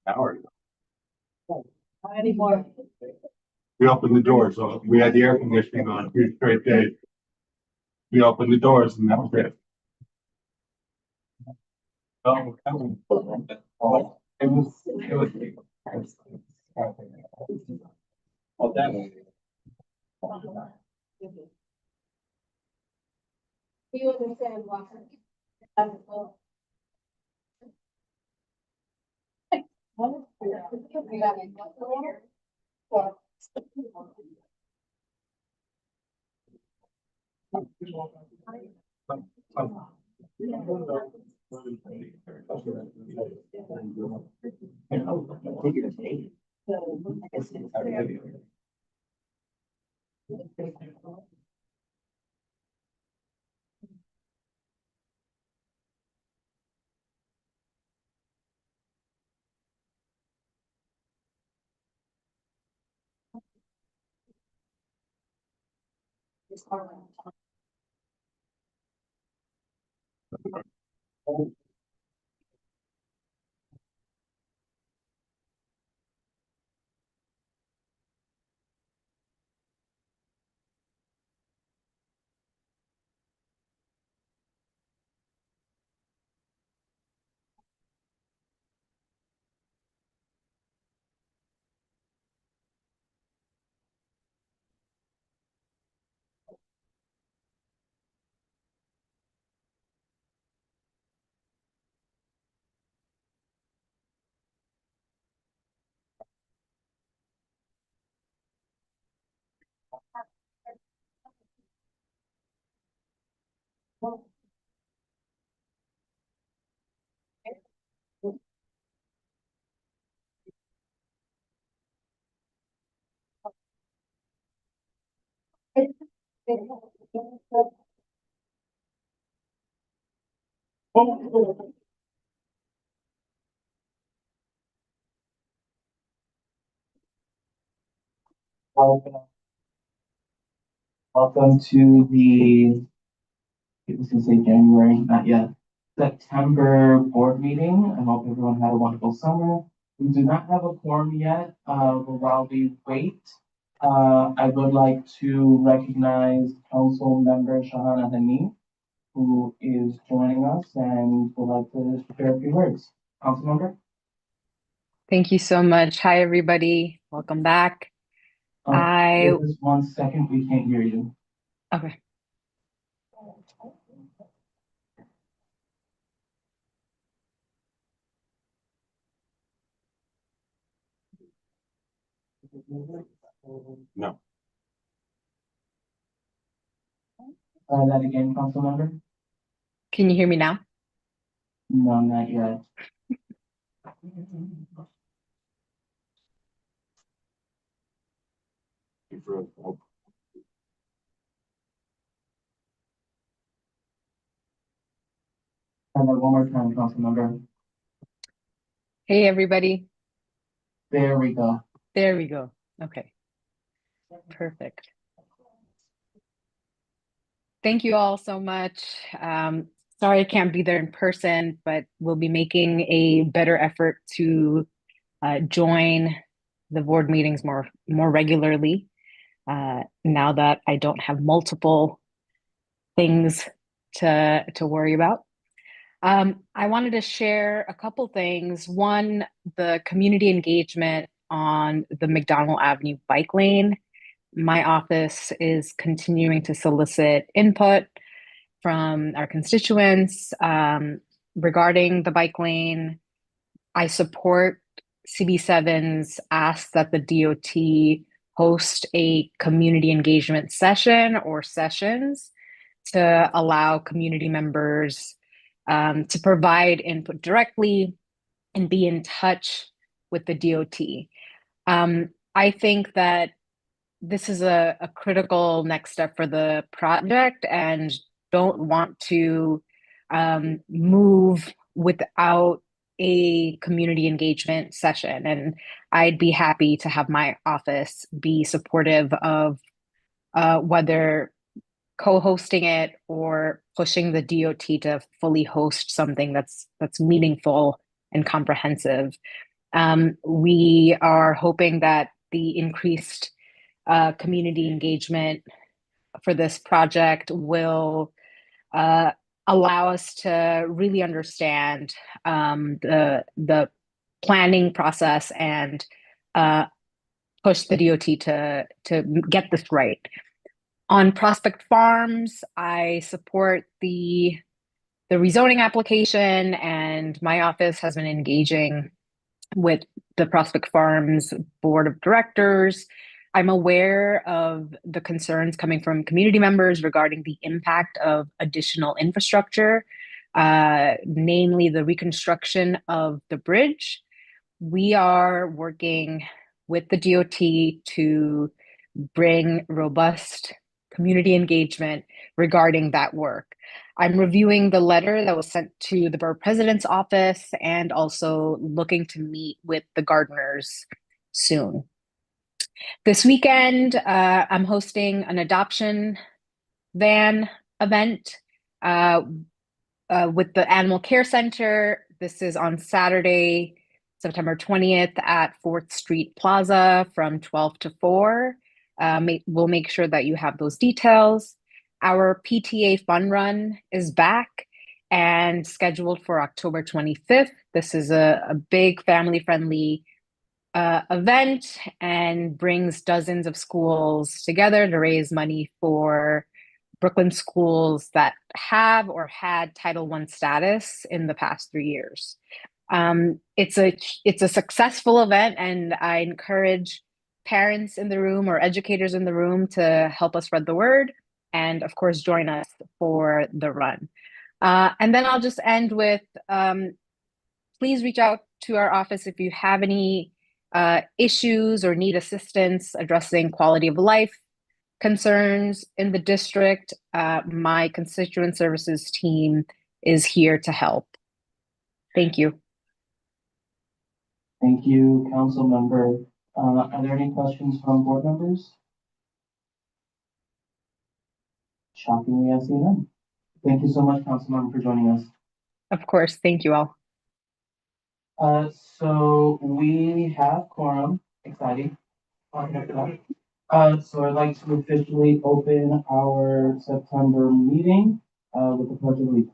Hour. We opened the doors, so we had the air conditioning on 2 straight days. We opened the doors and that was it. It was. Oh, that was. Do you understand why? Welcome to the, it was gonna say January, not yet, September board meeting. I hope everyone had a wonderful summer. We do not have a quorum yet, but while we wait, I would like to recognize Council Member Shahana Hani, who is joining us and would like to share a few words. Council Member? Thank you so much. Hi, everybody. Welcome back. Just 1 second, we can't hear you. Okay. No. Try that again, Council Member? Can you hear me now? No, not yet. Try that one more time, Council Member. Hey, everybody. There we go. There we go. Okay. Perfect. Thank you all so much. Sorry I can't be there in person, but we'll be making a better effort to join the board meetings more regularly now that I don't have multiple things to worry about. I wanted to share a couple things. One, the community engagement on the McDonald Avenue bike lane. My office is continuing to solicit input from our constituents regarding the bike lane. I support CB7's ask that the DOT host a community engagement session or sessions to allow community members to provide input directly and be in touch with the DOT. I think that this is a critical next step for the project and don't want to move without a community engagement session. And I'd be happy to have my office be supportive of whether co-hosting it or pushing the DOT to fully host something that's meaningful and comprehensive. We are hoping that the increased community engagement for this project will allow us to really understand the planning process and push the DOT to get this right. On Prospect Farms, I support the rezoning application, and my office has been engaging with the Prospect Farms board of directors. I'm aware of the concerns coming from community members regarding the impact of additional infrastructure, namely the reconstruction of the bridge. We are working with the DOT to bring robust community engagement regarding that work. I'm reviewing the letter that was sent to the borough president's office and also looking to meet with the gardeners soon. This weekend, I'm hosting an adoption van event with the Animal Care Center. This is on Saturday, September 20th at 4th Street Plaza from 12 to 4. We'll make sure that you have those details. Our PTA Fun Run is back and scheduled for October 25th. This is a big family-friendly event and brings dozens of schools together to raise money for Brooklyn schools that have or had Title I status in the past 3 years. It's a successful event, and I encourage parents in the room or educators in the room to help us spread the word and, of course, join us for the run. And then I'll just end with, please reach out to our office if you have any issues or need assistance addressing quality of life concerns in the district. My constituent services team is here to help. Thank you. Thank you, council member. Are there any questions from board members? Shockingly, I see none. Thank you so much, council member, for joining us. Of course. Thank you all. So we have quorum. Exciting. So I'd like to officially open our September meeting with the pledge of allegiance.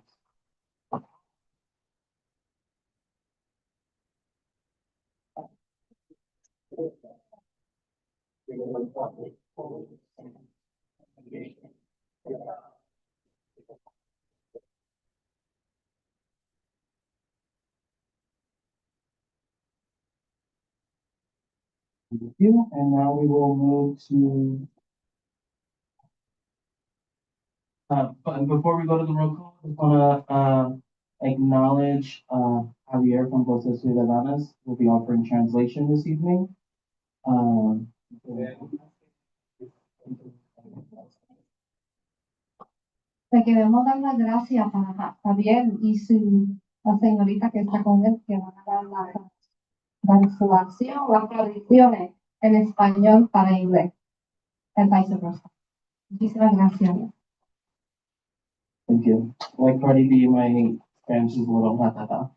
Thank you. And now we will move to. But before we go to the roll call, I just want to acknowledge Javier from Voces Ciudadanas will be offering translation this evening. Le queremos dar las gracias a Javier y la señorita que está con él, que van a dar la translación, las traducciones en español para inglés, el vice versa. Muchísimas gracias. Thank you. Like Cardi B, my Spanish is a little ratata.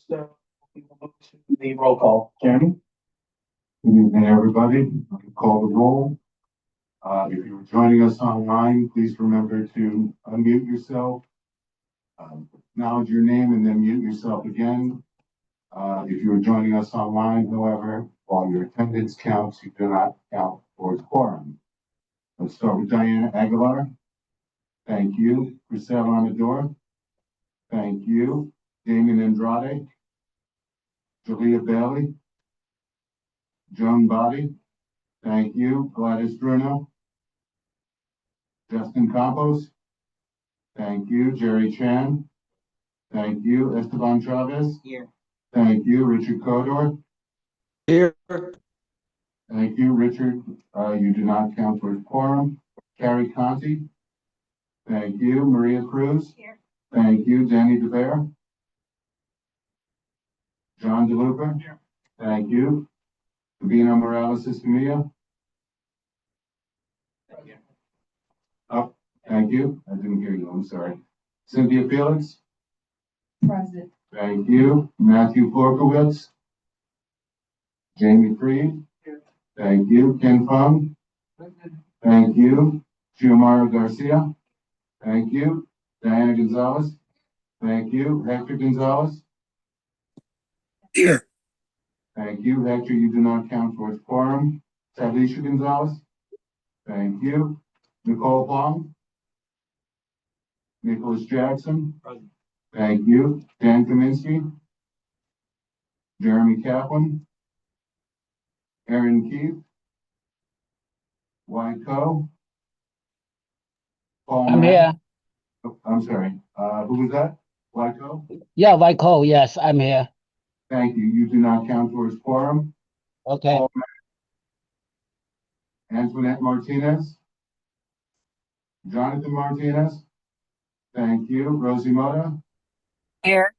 So we will move to the roll call. Jeremy? Good evening, everybody. I'll call the roll. If you're joining us online, please remember to unmute yourself, acknowledge your name, and then mute yourself again. If you are joining us online, however, while your attendance counts, you do not count towards quorum. Let's start with Diana Aguilar. Thank you. Griselle Amador. Thank you. Damon Andrade. Julia Bailey. Joan Body. Thank you. Gladys Bruno. Justin Campos. Thank you. Jerry Chan. Thank you. Esteban Chavez. Here. Thank you. Richard Codor. Here. Thank you. Richard, you do not count towards quorum. Carrie Conti. Thank you. Maria Cruz. Here. Thank you. Danny DeBear. John DeLuca. Here. Thank you. Sabina Morales Escamilla. Oh, thank you. I didn't hear you. I'm sorry. Cynthia Felix. Present. Thank you. Matthew Florkowitz. Jamie Freed. Here. Thank you. Ken Fung. Thank you. Xiomara Garcia. Thank you. Diana Gonzalez. Thank you. Hector Gonzalez. Here. Thank you. Hector, you do not count towards quorum. Talisha Gonzalez. Thank you. Nicole Plum. Nicholas Jackson. Present. Thank you. Dan Kaminsky. Jeremy Kaplan. Aaron Keith. Wyatt Coe. Paul I'm Mack. here. Oh, I'm sorry. Who was that? Wyatt Coe? Yeah, Michael, yes, I'm here. Thank you. You do not count towards quorum. Okay. Paul Mack. Antoinette Martinez. Jonathan Martinez. Thank you. Rosie Mota. Here.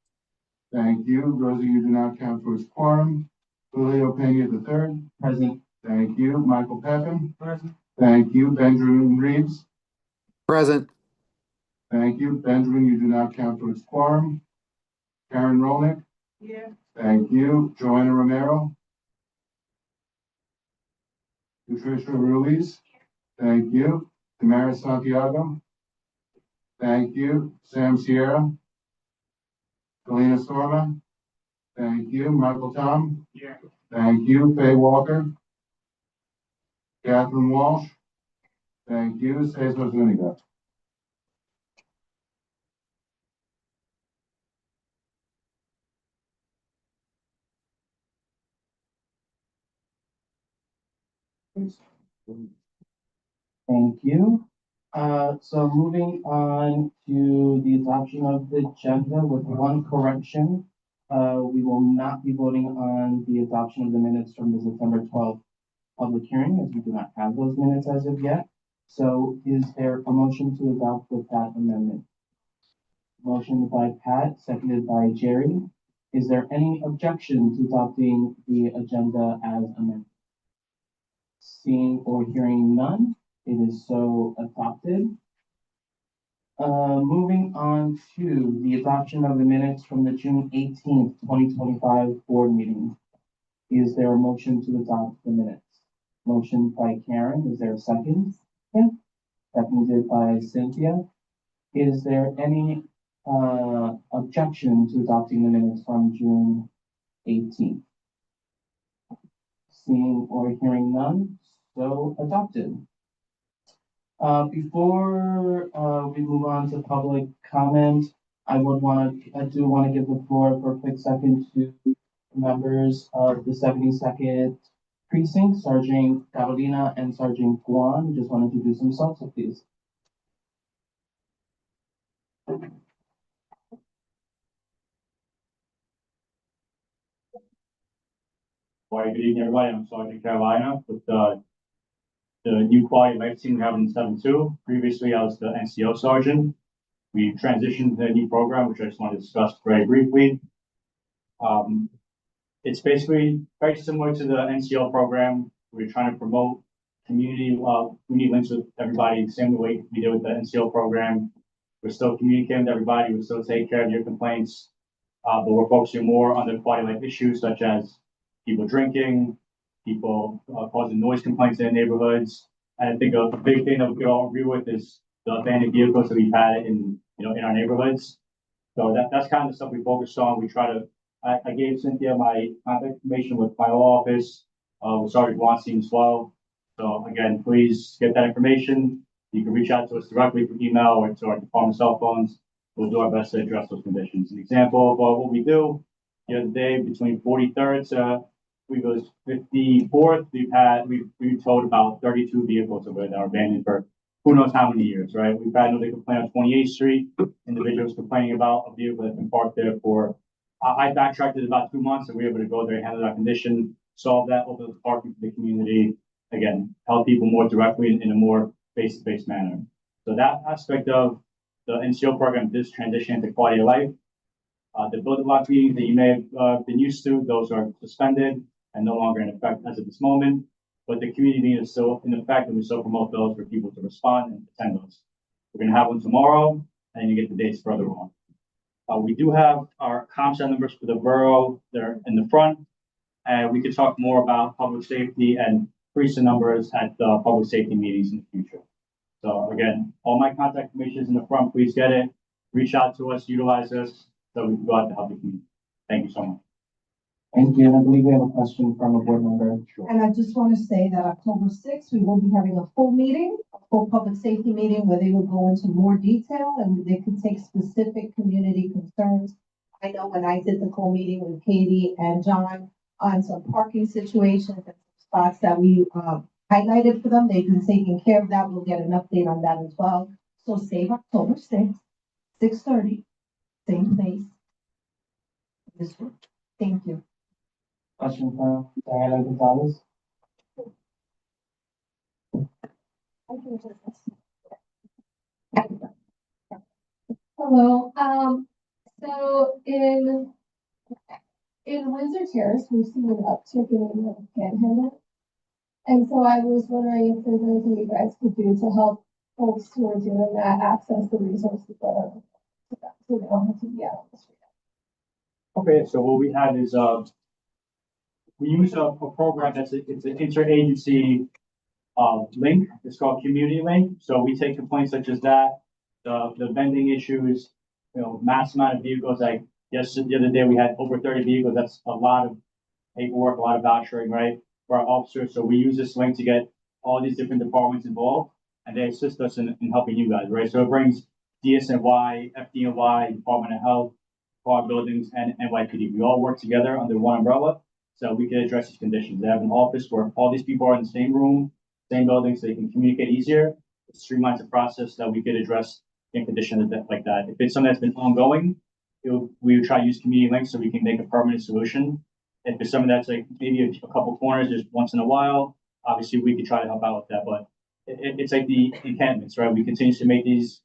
Thank you. Rosie, you do not count towards quorum. Julio Pena III. Present. Thank you. Michael Pepin. Present. Thank you. Benjamin Reeves. Present. Thank you. Benjamin, you do not count towards quorum. Karen Rolnick. Here. Thank you. Joanna Romero. Patricia Ruiz. Thank you. Tamara Santiago. Thank you. Sam Sierra. Galena Storma. Thank you. Michael Tom. Here. Thank you. Faye Walker. Catherine Walsh. Thank you. Cesar Zuniga. Thank you. So moving on to the adoption of the agenda with one correction. We will not be voting on the adoption of the minutes from the September 12th public hearing, as we do not have those minutes as of yet. So is there a motion to adopt with that amendment? Motion by Pat, seconded by Jerry. Is there any objection to adopting the agenda as amended? Seeing or hearing none, it is so adopted. Moving on to the adoption of the minutes from the June 18th, 2025 board meeting. Is there a motion to adopt the minutes? Motion by Karen, is there a second? Yeah. Seconded by Cynthia. Is there any objection to adopting the minutes from June 18th? Seeing or hearing none, so adopted. Before we move on to public comment, I do want to give the floor for a quick second to members of the 72nd Precinct, Sergeant Carolina and Sergeant Guan, who just want to introduce themselves, so please. All right, good evening, everybody. I'm Sergeant Carolina with the new quality life team we have in 7-2. Previously, I was the NCO sergeant. We transitioned to a new program, which I just want to discuss very briefly. It's basically very similar to the NCO program. We're trying to promote community links with everybody, the same way we did with the NCO program. We're still communicating with everybody. We're still taking care of your complaints, but we're focusing more on the quality of life issues, such as people drinking, people causing noise complaints in their neighborhoods. And I think a big thing that we could all agree with is the abandoned vehicles that we've had in our neighborhoods. So that's kind of the stuff we focused on. We try to. I gave Cynthia my contact information with my office, with Sergeant Weinstein as well. So again, please get that information. You can reach out to us directly through email or to our department cell phones. We'll do our best to address those conditions. An example of what we do the other day between 43rd to we was 54th, we've towed about 32 vehicles over that are abandoned for who knows how many years, right? We've had another complaint on 28th Street, individuals complaining about a vehicle that's been parked there for, I backtracked it about 2 months and we were able to go there, handle that condition, solve that, open the parking for the community, again, help people more directly in a more face-to-face manner. So that aspect of the NCO program does transition into quality of life. The building block meetings that you may have been used to, those are suspended and no longer in effect as of this moment. But the community meeting is still in effect, and we still promote those for people to respond and attend those. We're going to have one tomorrow, and you get the dates further on. We do have our ComStat numbers for the borough. They're in the front, and we could talk more about public safety and increase the numbers at the public safety meetings in the future. So again, all my contact information is in the front. Please get it. Reach out to us, utilize us, so we can go out to help the community. Thank you so much. Thank you. And I believe we have a question from a board member. And I just want to say that October 6th, we will be having a full meeting, a full public safety meeting where they will go into more detail and they can take specific community concerns. I know when I did the full meeting with Katie and John on some parking situations and spots that we highlighted for them, they've been taking care of that. We'll get an update on that as well. So save October 6th, 6:30, same place. This room. Thank you. Question from Diana Gonzalez. Hello, so in Windsor Terrace, we've seen an uptick in the panhandle. And so I was wondering if there's anything you guys could do to help folks who are doing that access the resources that are, so they don't have to be out on the street. Okay, so what we have is, we use a program it's an interagency, link. It's called Community Link. So we take complaints such as that, the vending issues, mass amount of vehicles. Like the other day, we had over 30 vehicles. That's a lot of paperwork, a lot of vouchering, right, for our officers. So we use this link to get all these different departments involved, and they assist us in helping you guys, right? So it brings DSNY, FDNY, Department of Health, Park Buildings, and NYPD. We all work together under one umbrella, so we can address these conditions. They have an office where all these people are in the same room, same building, so they can communicate easier. It streamlines the process that we could address in conditions like that. If it's something that's been ongoing, we would try to use community links so we can make a permanent solution. If it's something that's like maybe a couple corners just once in a while, obviously we could try to help out with that. But it's like the encampments, right? We continue to make these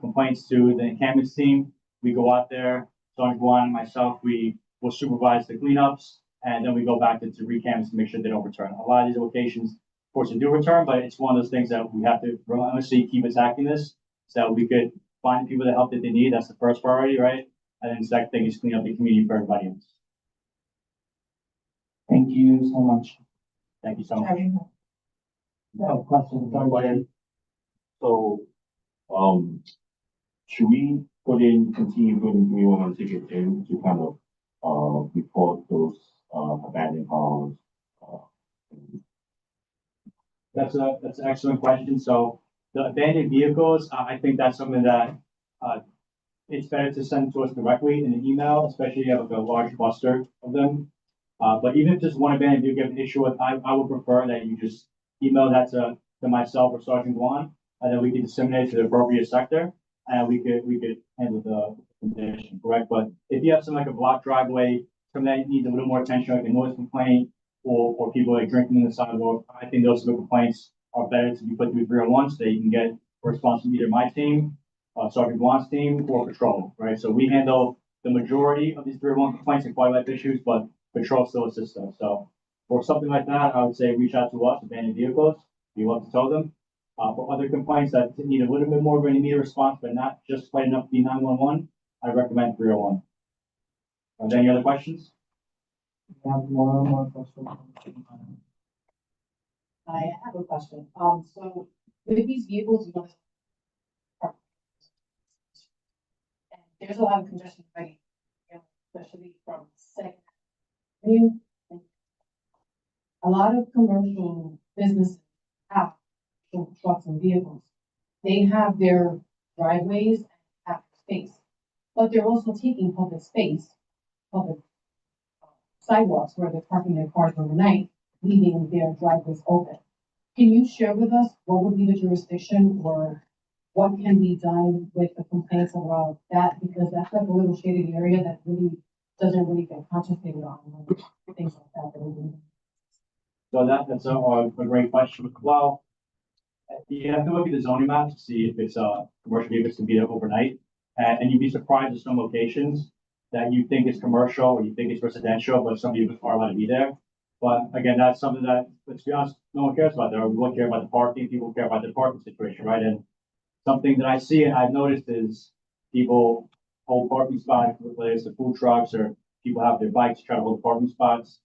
complaints to the encampments team. We go out there, Sergeant Guan and myself, we will supervise the cleanups, and then we go back to recampments to make sure they don't return. A lot of these locations, of course, they do return, but it's one of those things that we have to honestly keep attacking this so we could find people the help that they need. That's the first priority, right? And then the second thing is clean up the community for everybody else. Thank you so much. Thank you so much. No question from Diane. So, should we continue putting 311 tickets in to kind of, report those, abandoned cars? That's an excellent question. So the abandoned vehicles, I think that's something that, it's better to send to us directly in an email, especially if you have like a large cluster of them. But even if just one abandoned vehicle you have an issue with, I would prefer that you just email that to myself or Sergeant Guan, and then we can disseminate it to the appropriate sector, and we could handle the condition, correct? But if you have something like a blocked driveway, something that needs a little more attention, like a noise complaint, or people like drinking in the sidewalk, I think those sort of complaints are better to be put through 301 so that you can get a response from either my team, Sergeant Guan's team, or patrol, right? So we handle the majority of these 301 complaints and quality life issues, but patrol still assists us. So for something like that, I would say reach out to us, abandoned vehicles. We love to tow them. For other complaints that need a little bit more of an immediate response, but not just quite enough to be 911, I recommend 301. Are there any other questions? We have one more question. I have a question. So with these vehicles, there's a lot of congestion, right? Especially from Second Avenue. A lot of commercial businesses have trucks and vehicles. They have their driveways and have space, but they're also taking public space, public sidewalks where they're parking their cars overnight, leaving their driveways open. Can you share with us what would be the jurisdiction or what can be done with the complaints about that? Because that's like a little shaded area that really doesn't really get concentrated on, like, things like that. So that's a great question. Well, you have to look at the zoning map to see if it's commercial vehicles can be there overnight. And you'd be surprised at some locations that you think is commercial or you think it's residential, but some vehicles are allowed to be there. But again, that's something that, let's be honest, no one cares about there. We don't care about the parking, people care about the parking situation, right? And something that I see and I've noticed is people hold parking spots, whether it's the food trucks or people have their bikes try to hold parking spots.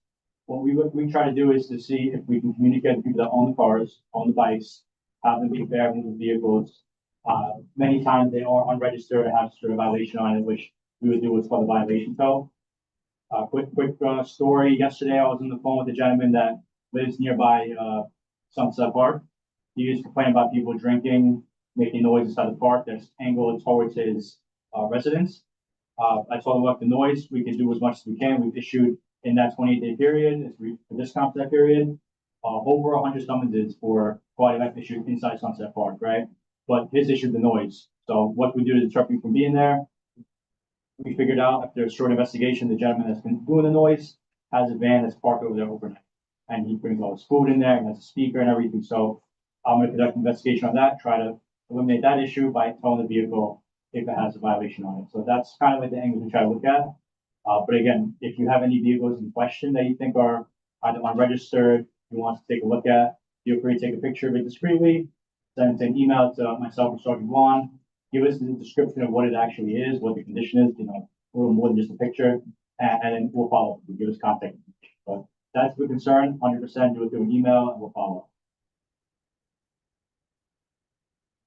What we try to do is to see if we can communicate with people that own the cars, own the bikes, have them be fair with the vehicles. Many times they are unregistered and have sort of violation on it, which we would do what's called a violation tow. Quick story. Yesterday, I was on the phone with a gentleman that lives nearby Sunset Park. He used to complain about people drinking, making noise inside the park that's angled towards his residence. I told him, look, the noise, we can do as much as we can. We've issued in that 28-day period, for discount for that period, over 100 summonses for quality life issued inside Sunset Park, right? But his issue is the noise. So what we do to deter people from being there, we figured out after a short investigation, the gentleman that's been doing the noise has a van that's parked over there overnight. And he brings all his food in there and has a speaker and everything. So I'm going to conduct an investigation on that, try to eliminate that issue by towing the vehicle if it has a violation on it. So that's kind of like the angle we try to look at. But again, if you have any vehicles in question that you think are either unregistered, you want to take a look at, feel free to take a picture of it discreetly, send an email to myself or Sergeant Vaughn, give us the description of what it actually is, what the condition is, a little more than just a picture, and then we'll follow up. Give us contact information. But that's the concern, 100% do it through an email and we'll follow up.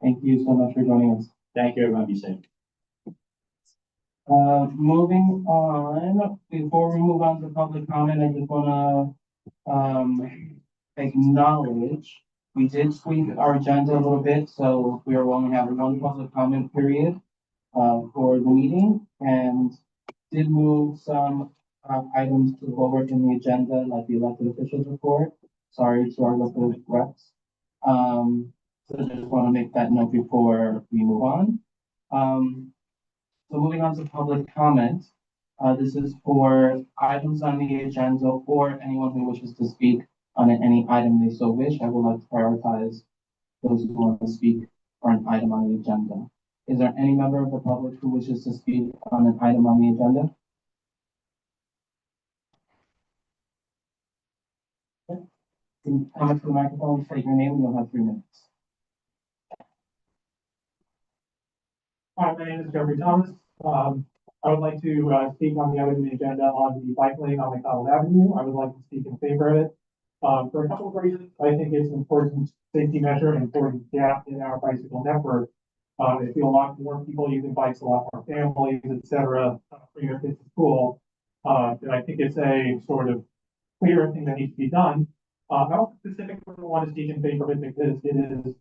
Thank you so much for joining us. Thank you, everyone. Be safe. Moving on, before we move on to public comment, I just wanna, acknowledge, we did tweak our agenda a little bit, so we are only having one public comment period, for the meeting, and did move some, items to forward in the agenda, like the elected officials report. Sorry to our local reps. So just wanna make that note before we move on. So moving on to public comment, this is for items on the agenda or anyone who wishes to speak on any item they so wish. I would like to prioritize those who want to speak for an item on the agenda. Is there any member of the public who wishes to speak on an item on the agenda? Okay. Can you come up to the microphone, state your name, and you'll have 3 minutes. Hi, my name is Jeffrey Thomas. I would like to speak on the item on the agenda on the bike lane on McDonald Avenue. I would like to speak in favor of it. For a couple of reasons, I think it's an important safety measure and important gap in our bicycle network. I feel a lot more people using bikes, a lot more families, et cetera, bring their kids to school. And I think it's a sort of clear thing that needs to be done. I also specifically want to speak in favor of it because it is,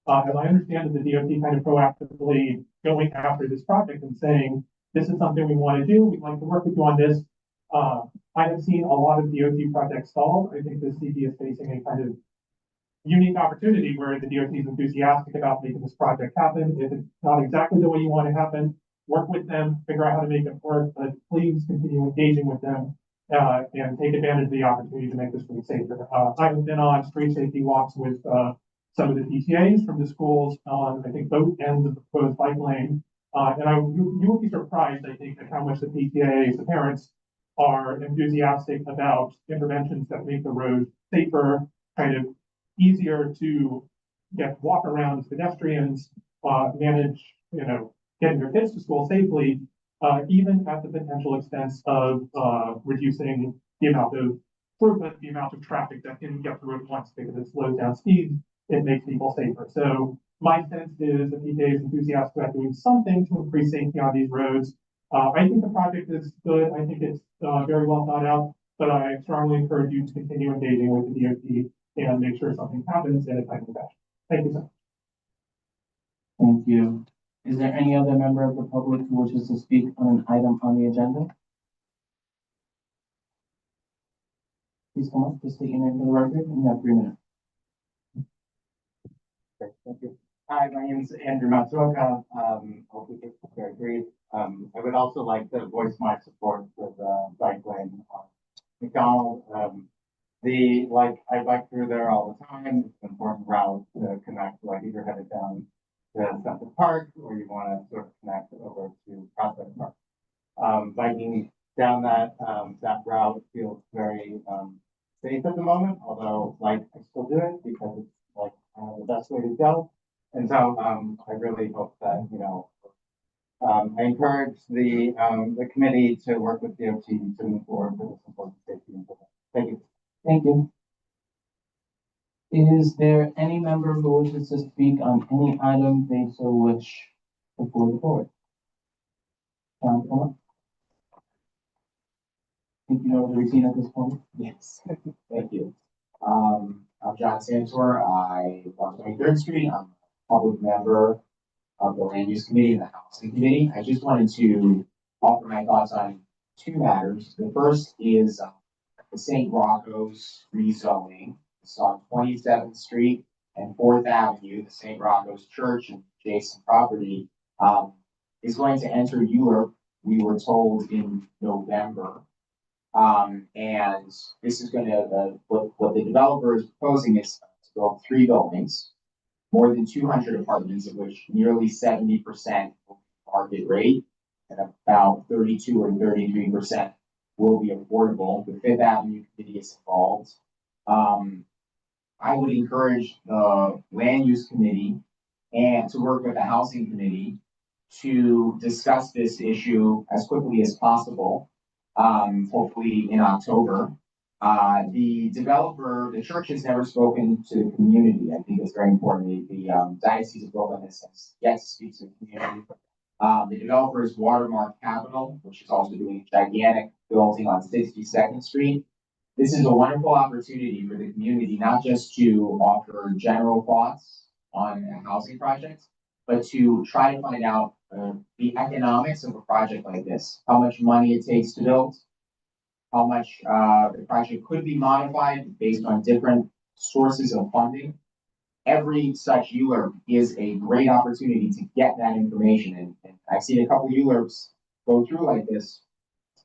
as I understand that the DOT kind of proactively going after this project and saying, this is something we want to do, we'd like to work with you on this. I have seen a lot of DOT projects stalled. I think the CB is facing a kind of unique opportunity where the DOT is enthusiastic about making this project happen. If it's not exactly the way you want it to happen, work with them, figure out how to make it work, but please continue engaging with them and take advantage of the opportunity to make this really safer. I've been on street safety walks with some of the PTAs from the schools on, I think, both ends of the proposed bike lane. And you will be surprised, I think, at how much the PTAs, the parents, are enthusiastic about interventions that make the road safer, kind of easier to walk around as pedestrians, manage, getting their kids to school safely, even at the potential expense of reducing the amount of throughput, the amount of traffic that can get through it once because it slows down speed, it makes people safer. So my sense is the PTA is enthusiastic about doing something to increase safety on these roads. I think the project is good. I think it's very well thought out, but I strongly encourage you to continue engaging with the DOT and make sure something happens in a timely fashion. Thank you so much. Thank you. Is there any other member of the public who wishes to speak on an item on the agenda? please come up, just state your name for the record, and you have 3 minutes. Thank you. Hi, my name is Andrew Matsuoka. Hopefully it's very brief. I would also like to voice my support for the bike lane on McDonald. I bike through there all the time. It's an important route to connect, like if you're headed down to Central Park or you want to sort of connect over to Prospect Park. Biking down that route feels very safe at the moment, although like I still do it because it's like the best way to go. And so I really hope that, I encourage the committee to work with DOT to move forward with this important safety improvement. Thank you. Thank you. Is there any member who wishes to speak on any item they so wish before the board? John, come up. Think you know the routine at this point? Yes, thank you. I'm John Santor. I live on 23rd Street. I'm a public member of the Land Use Committee and the Housing Committee. I just wanted to offer my thoughts on 2 matters. The first is the St. Rocco's rezoning. It's on 27th Street and 4th Avenue. The St. Rocco's Church and adjacent property is going to enter ULURP, we were told, in November. And this is going to, what the developer is proposing is to build 3 buildings, more than 200 apartments, of which nearly 70% will be market rate, and about 32 or 33% will be affordable. The Fifth Avenue Committee is involved. I would encourage the Land Use Committee and to work with the Housing Committee to discuss this issue as quickly as possible. Hopefully in October. The developer, the church has never spoken to the community. I think it's very important. The Diocese of Brooklyn has yet to speak to the community. The developer is Watermark Capital, which is also doing a gigantic building on 62nd Street. This is a wonderful opportunity for the community, not just to offer general thoughts on a housing project, but to try to find out the economics of a project like this, how much money it takes to build, how much the project could be modified based on different sources of funding. Every such ULURP is a great opportunity to get that information. And I've seen a couple ULURPs go through like this,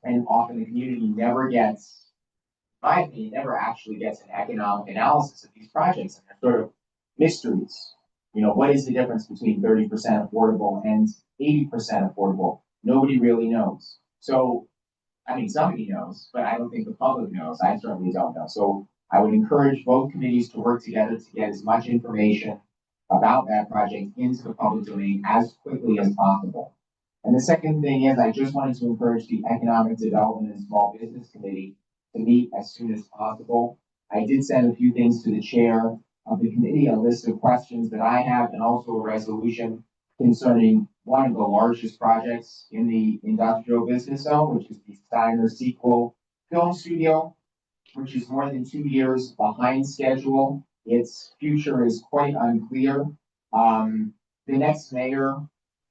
and often the community never gets, in my opinion, never actually gets an economic analysis of these projects, and they're sort of mysteries. What is the difference between 30% affordable and 80% affordable? Nobody really knows. So, I mean, somebody knows, but I don't think the public knows. I certainly don't know. So I would encourage both committees to work together to get as much information about that project into the public domain as quickly as possible. And the second thing is, I just wanted to encourage the Economic Development and Small Business Committee to meet as soon as possible. I did send a few things to the chair of the committee, a list of questions that I have, and also a resolution concerning one of the largest projects in the industrial business zone, which is the Steiner Sequel Film Studio, which is more than 2 years behind schedule. Its future is quite unclear. The next mayor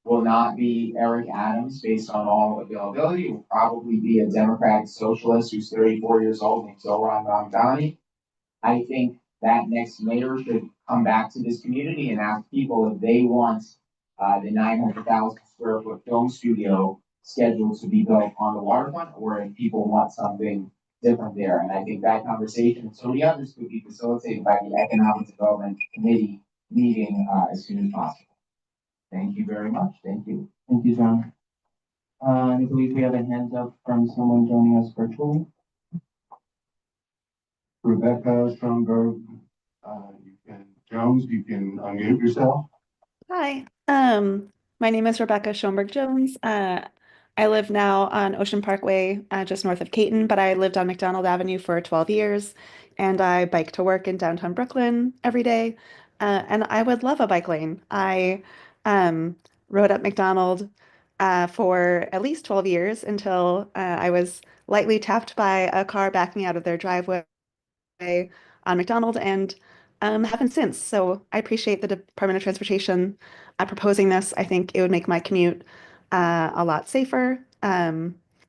will not be Eric Adams based on all availability. It will probably be a Democratic socialist who's 34 years old named Zoran Ramdani. I think that next mayor should come back to this community and ask people if they want the 900,000 square foot film studio scheduled to be built on the waterfront, or if people want something different there. And I think that conversation and so many others could be facilitated by the Economic Development Committee meeting as soon as possible. Thank you very much. Thank you. Thank you, John. I believe we have a hand up from someone joining us virtually. Rebecca Schoenberg, Jones, you can unmute yourself. Hi, my name is Rebecca Schoenberg Jones. I live now on Ocean Parkway, just north of Caton, but I lived on McDonald Avenue for 12 years, and I bike to work in downtown Brooklyn every day. And I would love a bike lane. I rode up McDonald for at least 12 years until I was lightly tapped by a car backing out of their driveway on McDonald, and haven't since. So I appreciate the Department of Transportation proposing this. I think it would make my commute a lot safer,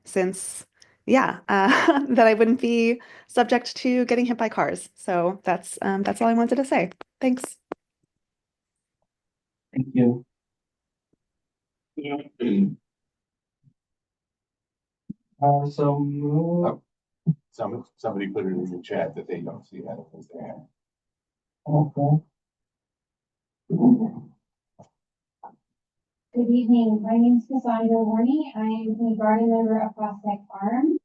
since yeah, that I wouldn't be subject to getting hit by cars. So that's all I wanted to say. Thanks. Thank you. So move. Somebody put it in the chat that they don't see that as their hand. Okay. Good evening. My name is Cassandra Warney. I am the garden member of Prospect Farm,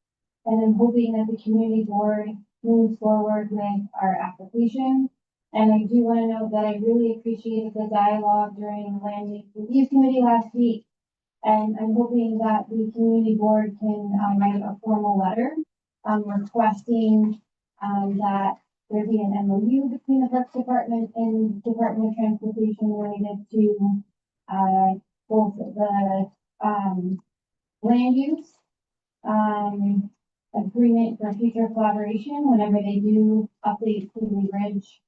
and I'm hoping that the community board moves forward with our application. And I do want to note that I really appreciated the dialogue during the land use committee last week. And I'm hoping that the community board can write a formal letter requesting that there be an MOU between the Parks Department and Department of Transportation related to both the land use agreement for future collaboration whenever they do update Cleveland Ridge,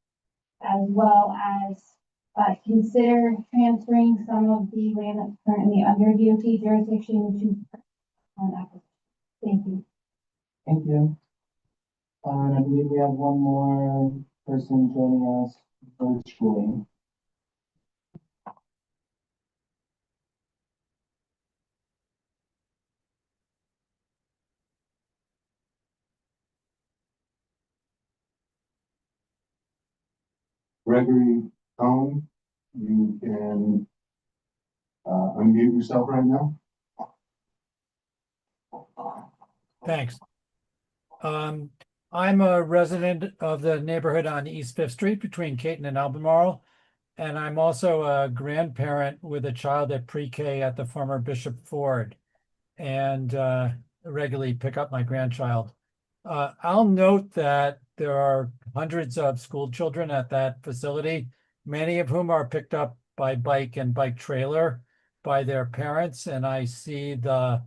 as well as consider transferring some of the land that's currently under DOT jurisdiction to Thank you. Thank you. And I believe we have one more person joining us virtually. Gregory Cohn, you can unmute yourself right now. Thanks. I'm a resident of the neighborhood on East Fifth Street between Caton and Albemarle. And I'm also a grandparent with a child at pre-K at the former Bishop Ford, and regularly pick up my grandchild. I'll note that there are hundreds of school children at that facility, many of whom are picked up by bike and bike trailer by their parents. And I see the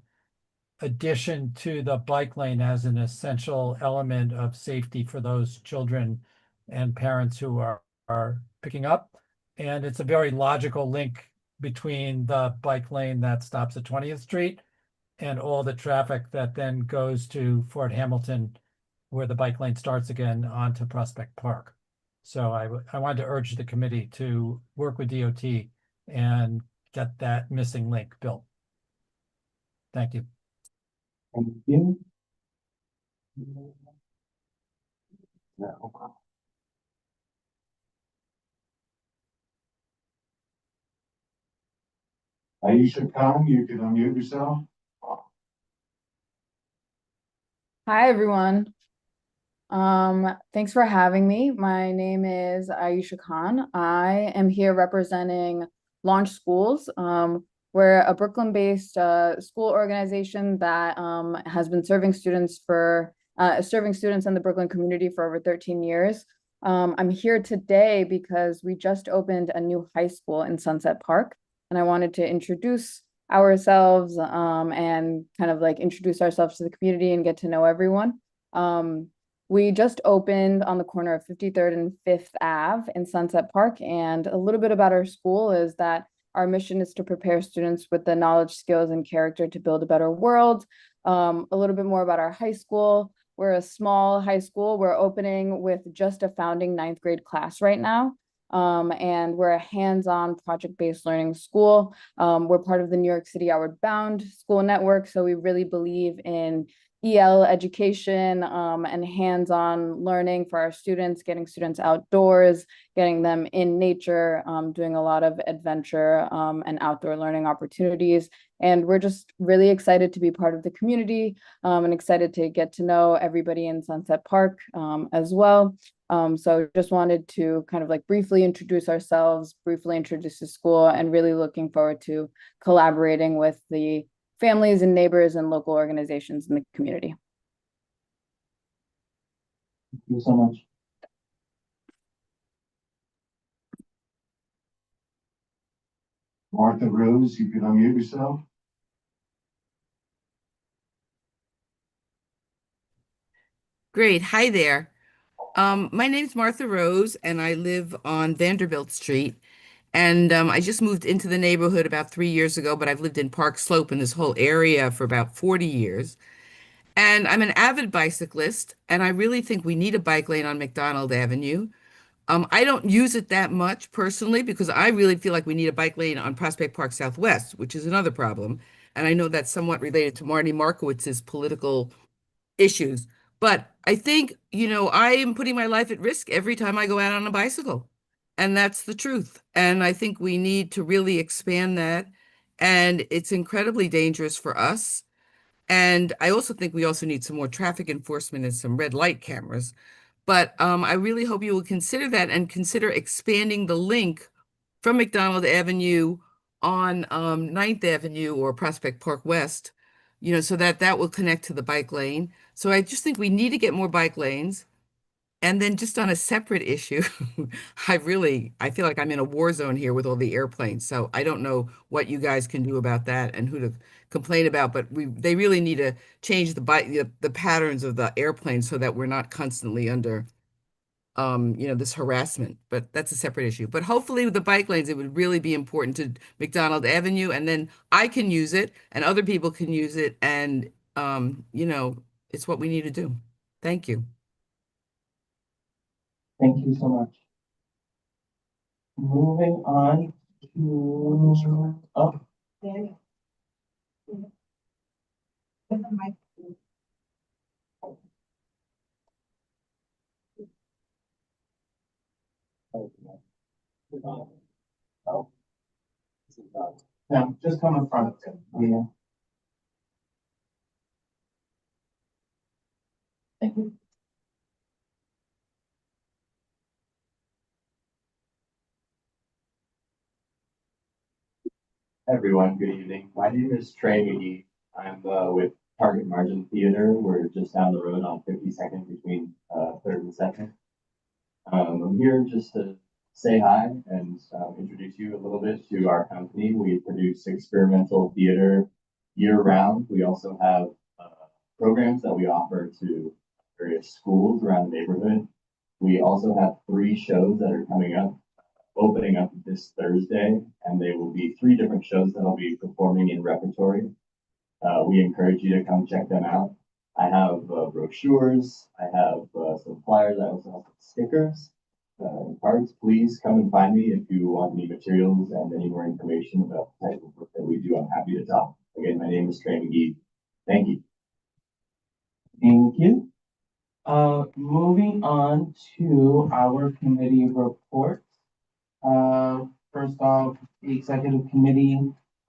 addition to the bike lane as an essential element of safety for those children and parents who are picking up. And it's a very logical link between the bike lane that stops at 20th Street and all the traffic that then goes to Fort Hamilton, where the bike lane starts again onto Prospect Park. So I wanted to urge the committee to work with DOT and get that missing link built. Thank you. Thank you. No. Aisha Khan, you can unmute yourself. Hi, everyone. Thanks for having me. My name is Aisha Khan. I am here representing Launch Schools. We're a Brooklyn-based school organization that has been serving students in the Brooklyn community for over 13 years. I'm here today because we just opened a new high school in Sunset Park, and I wanted to introduce ourselves and kind of like introduce ourselves to the community and get to know everyone. We just opened on the corner of 53rd and 5th Ave in Sunset Park, and a little bit about our school is that our mission is to prepare students with the knowledge, skills, and character to build a better world. A little bit more about our high school. We're a small high school. We're opening with just a founding 9th grade class right now. And we're a hands-on project-based learning school. We're part of the New York City Outward Bound School Network, so we really believe in EL education and hands-on learning for our students, getting students outdoors, getting them in nature, doing a lot of adventure and outdoor learning opportunities. And we're just really excited to be part of the community and excited to get to know everybody in Sunset Park as well. So just wanted to kind of like briefly introduce ourselves, briefly introduce the school, and really looking forward to collaborating with the families and neighbors and local organizations in the community. Thank you so much. Martha Rose, you can unmute yourself. Great. Hi there. My name's Martha Rose, and I live on Vanderbilt Street. And I just moved into the neighborhood about 3 years ago, but I've lived in Park Slope in this whole area for about 40 years. And I'm an avid bicyclist, and I really think we need a bike lane on McDonald Avenue. I don't use it that much personally because I really feel like we need a bike lane on Prospect Park Southwest, which is another problem. And I know that's somewhat related to Marty Markowitz's political issues. But I think, I am putting my life at risk every time I go out on a bicycle. And that's the truth. And I think we need to really expand that. And it's incredibly dangerous for us. And I also think we also need some more traffic enforcement and some red light cameras. But I really hope you will consider that and consider expanding the link from McDonald Avenue on 9th Avenue or Prospect Park West, so that that will connect to the bike lane. So I just think we need to get more bike lanes. And then just on a separate issue, I feel like I'm in a war zone here with all the airplanes. So I don't know what you guys can do about that and who to complain about, but they really need to change the patterns of the airplanes so that we're not constantly under this harassment. But that's a separate issue. But hopefully with the bike lanes, it would really be important to McDonald Avenue, and then I can use it and other people can use it, and it's what we need to do. Thank you. Thank you so much. Moving on to, oh, Daniel. oh. No, just come in front. Yeah. Thank you. Everyone, good evening. My name is Trey McGee. I'm with Target Margin Theater. We're just down the road on 52nd between 3rd and 2nd. I'm here just to say hi and introduce you a little bit to our company. We produce experimental theater year-round. We also have programs that we offer to various schools around the neighborhood. We also have 3 shows that are coming up, opening up this Thursday, and they will be 3 different shows that I'll be performing in repertory. We encourage you to come check them out. I have brochures, I have some flyers, I also have some stickers and cards. Please come and find me if you want any materials and any more information about the type of work that we do. I'm happy to talk. Again, my name is Trey McGee. Thank you. Thank you. Moving on to our committee reports. First off, the executive committee,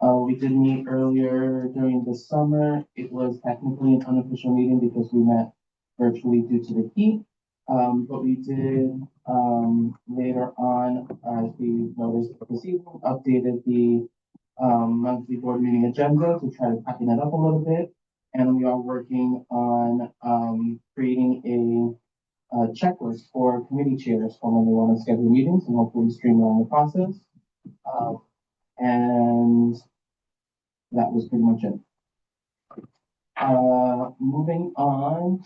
we did meet earlier during the summer. It was technically an unofficial meeting because we met virtually due to the heat. But we did, later on, as we noticed this evening, updated the monthly board meeting agenda to try to tighten it up a little bit. And we are working on creating a checklist for committee chairs for when they want to schedule meetings and hopefully streamline the process. And that was pretty much it. Moving on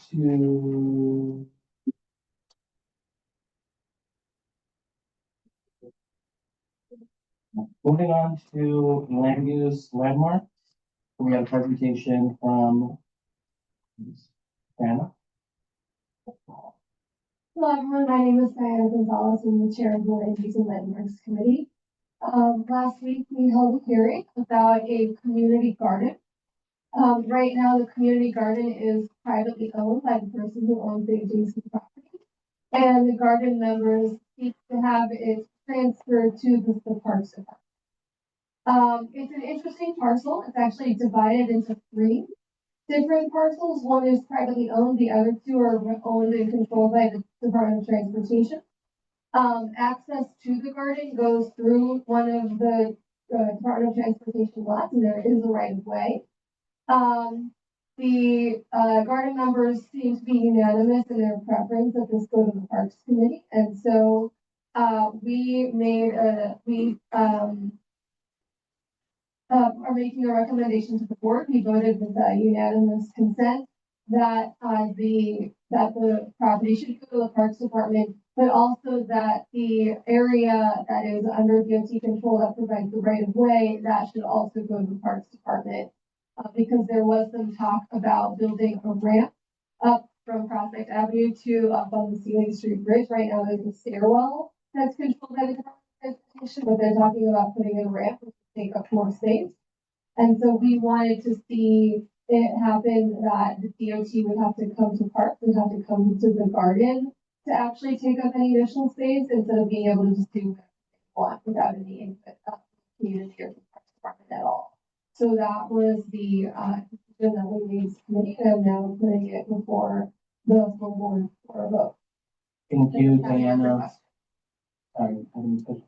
to land use landmarks. We have a presentation from Anna. Hello, everyone. My name is Diana Gonzalez. I'm the chair of the Land Use and Landmarks Committee. Last week, we held a hearing about a community garden. Right now, the community garden is privately owned by the person who owns the adjacent property. And the garden members seek to have it transferred to the Parks Department. It's an interesting parcel. It's actually divided into 3 different parcels. One is privately owned, the other 2 are owned and controlled by the Department of Transportation. Access to the garden goes through one of the Department of Transportation lots, and there is a right of way. The garden members seem to be unanimous in their preference that this go to the Parks Committee, and so we are making a recommendation to the board. We voted with unanimous consent that the property should go to the Parks Department, but also that the area that is under DOT control that provides the right of way, that should also go to the Parks Department. because there was some talk about building a ramp up from Prospect Avenue to up on the Sealing Street Bridge. Right now, there's a stairwell that's controlled by the Department of Transportation, but they're talking about putting in a ramp to take up more space. And so we wanted to see it happen that the DOT would have to come to parks, would have to come to the garden to actually take up any additional space instead of being able to just do whatever they want without any input of the community or the parks department at all. So that was the decision that we made as a committee, and I'm now putting it before the full board for a vote. Thank you, Diana. Sorry, I didn't push.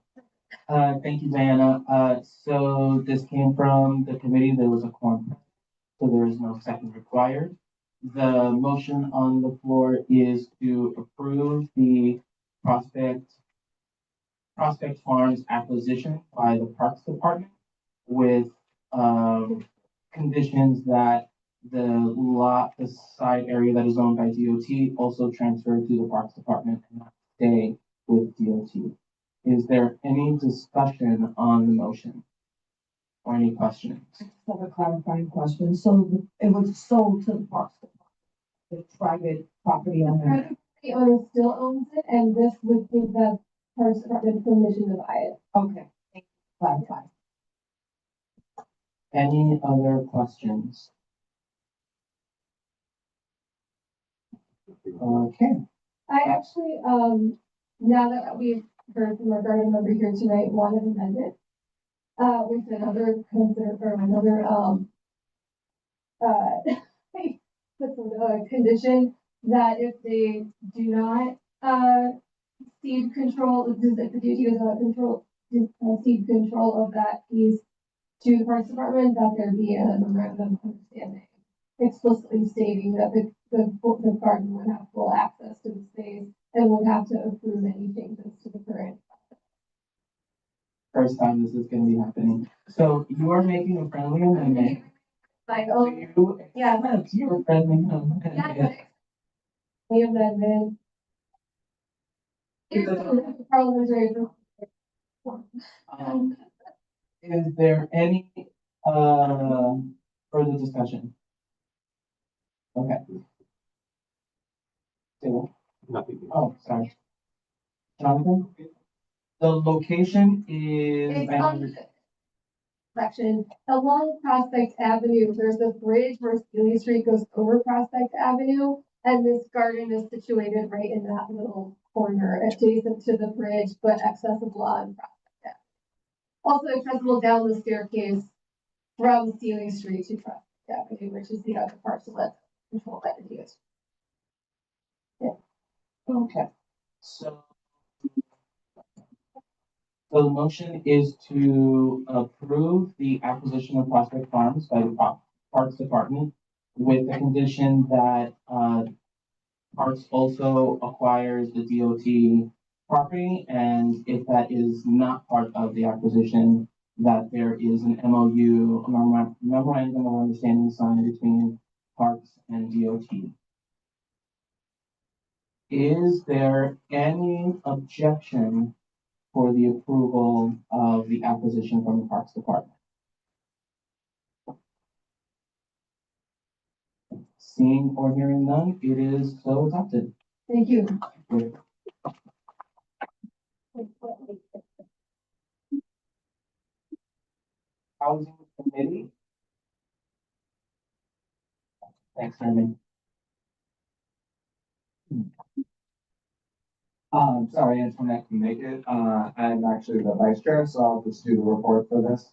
Thank you, Diana. So this came from the committee. There was a quorum, so there is no second required. The motion on the floor is to approve the Prospect Farms acquisition by the Parks Department with conditions that the side area that is owned by DOT also transfer to the Parks Department and not stay with DOT. Is there any discussion on the motion or any questions? I just have a clarifying question. So it was sold to the Parks Department, the private property owner. Private property owner still owns it, and this would give the Parks Department permission to buy it. Okay, thank you. Clarify. Any other questions? Okay. I actually, now that we've heard from our garden member here tonight, want to amend it. With another condition that if they do not, cede control, if the DOT does not cede control of that piece to the Parks Department, that there be a memorandum of understanding explicitly stating that the garden would have full access to the space and would have to approve any changes to the current. First time this is going to be happening. So you are making a friendly amendment. Like, Yeah, that's your friendly amendment. Yeah. The amendment. Parliamentary. Is there any further discussion? Okay. Nothing. Oh, sorry. Jonathan? The location is. It's on the section along Prospect Avenue. There's a bridge where Sealy Street goes over Prospect Avenue, and this garden is situated right in that little corner, adjacent to the bridge, but accessible on Prospect Avenue. Also accessible down the staircase from Sealy Street to Prospect Avenue, which is the other parcel that's controlled by the DOT. Okay. So the motion is to approve the acquisition of Prospect Farms by the Parks Department with the condition that Parks also acquires the DOT property, and if that is not part of the acquisition, that there is an MOU, memorandum of understanding signed between Parks and DOT. Is there any objection for the approval of the acquisition from the Parks Department? Seeing or hearing none, it is so adopted. Thank you. Housing Committee. Thanks, Herman. Sorry, Antoinette can make it. I'm actually the vice chair, so I'll just do the report for this.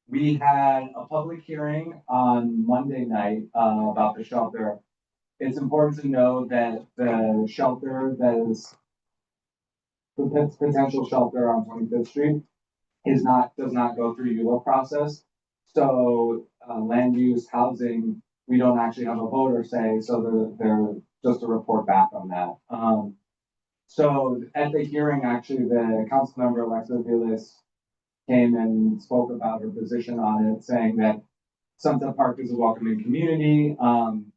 We had a public hearing on Monday night, about the shelter. It's important to know that the shelter that is the potential shelter on 25th Street does not go through ULA process. So, land use, housing, we don't actually have a vote or say, so they're just a report back on that. So at the hearing, actually, the council member, Alexa Vilas, came and spoke about her position on it, saying that Sunset Park is a welcoming community,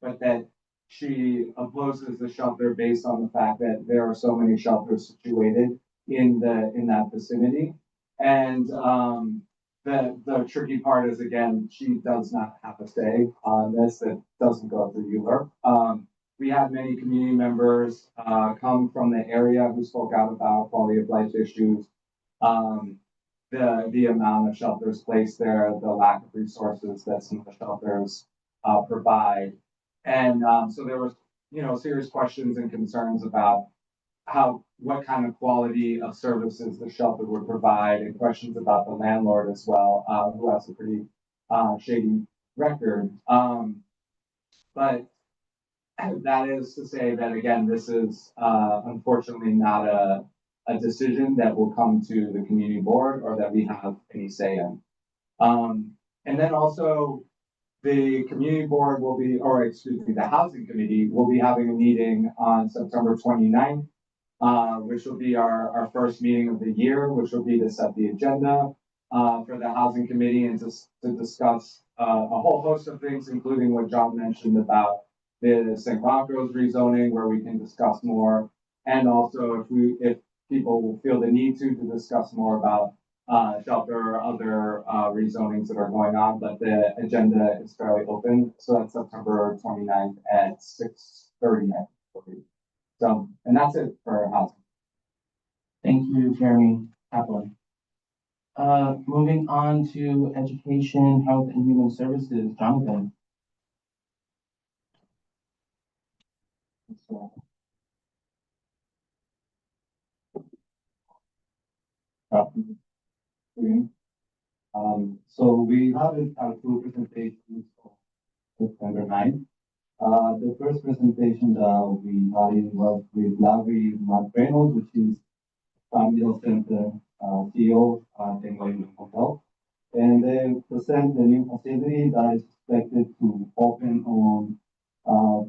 but that she opposes the shelter based on the fact that there are so many shelters situated in that vicinity. And the tricky part is, again, she does not have a say on this. It doesn't go through you. We had many community members, come from the area who spoke out about quality of life issues. The amount of shelters placed there, the lack of resources that some of the shelters, provide. And, so there was, serious questions and concerns about what kind of quality of services the shelter would provide, and questions about the landlord as well, who has a pretty, shady record. But that is to say that, again, this is, unfortunately not a decision that will come to the community board or that we have any say in. And then also the community board will be, or excuse me, the housing committee will be having a meeting on September 29th, which will be our first meeting of the year, which will be to set the agenda, for the housing committee and to discuss, a whole host of things, including what John mentioned about the St. Rocco's rezoning, where we can discuss more. And also if people feel the need to discuss more about shelter or other rezonings that are going on, but the agenda is fairly open. So that's September 29th at 6:30. So, and that's it for housing. Thank you, Jeremy Kaplan. Moving on to education, health, and human services, Jonathan. So we have our two presentations on September 9th. The first presentation that we had was with Larry McReynolds, which is Family Health Center CEO at NYU Health. And they present the new facility that is expected to open on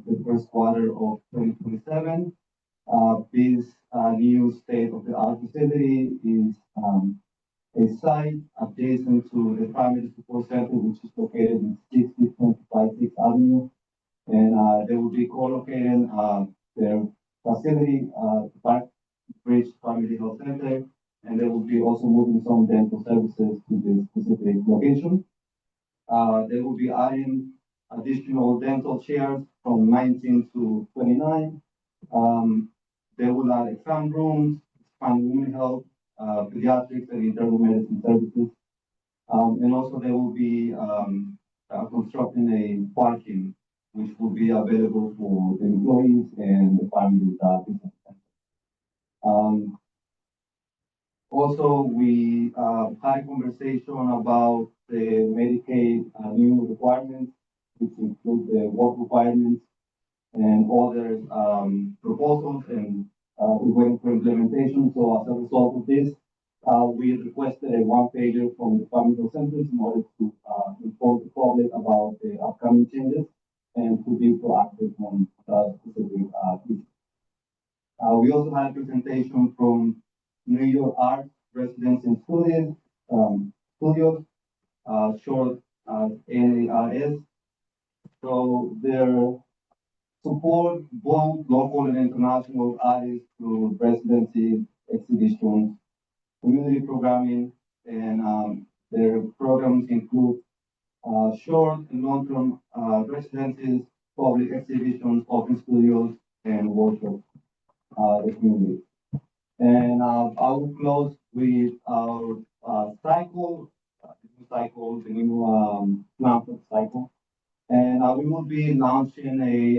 the first quarter of 2027. This new state-of-the-art facility is a site adjacent to the Family Support Center, which is located in 6025 6th Avenue. And they will be co-locating their facility, Park Bridge Family Health Center, and they will be also moving some dental services to this specific location. They will be adding additional dental chairs from 19 to 29. They will add exam rooms, expand women's health, pediatrics, and internal medicine services. And also they will be constructing a parking, which will be available for the employees and the families that visit. Also, we had a conversation about the Medicaid new requirements, which include the work requirements and other proposals, and we're waiting for implementation. So as a result of this, we requested a one-pager from the Family Health Centers in order to inform the public about the upcoming changes and to be proactive on specific issues. We also had a presentation from New York Art Residents and Studios, short NARS. So their support both local and international artists through residency, exhibitions, community programming, and their programs include short and long-term residencies, public exhibitions, open studios, and workshops. The community. And I will close with our cycle, the new nonprofit cycle. And we will be launching a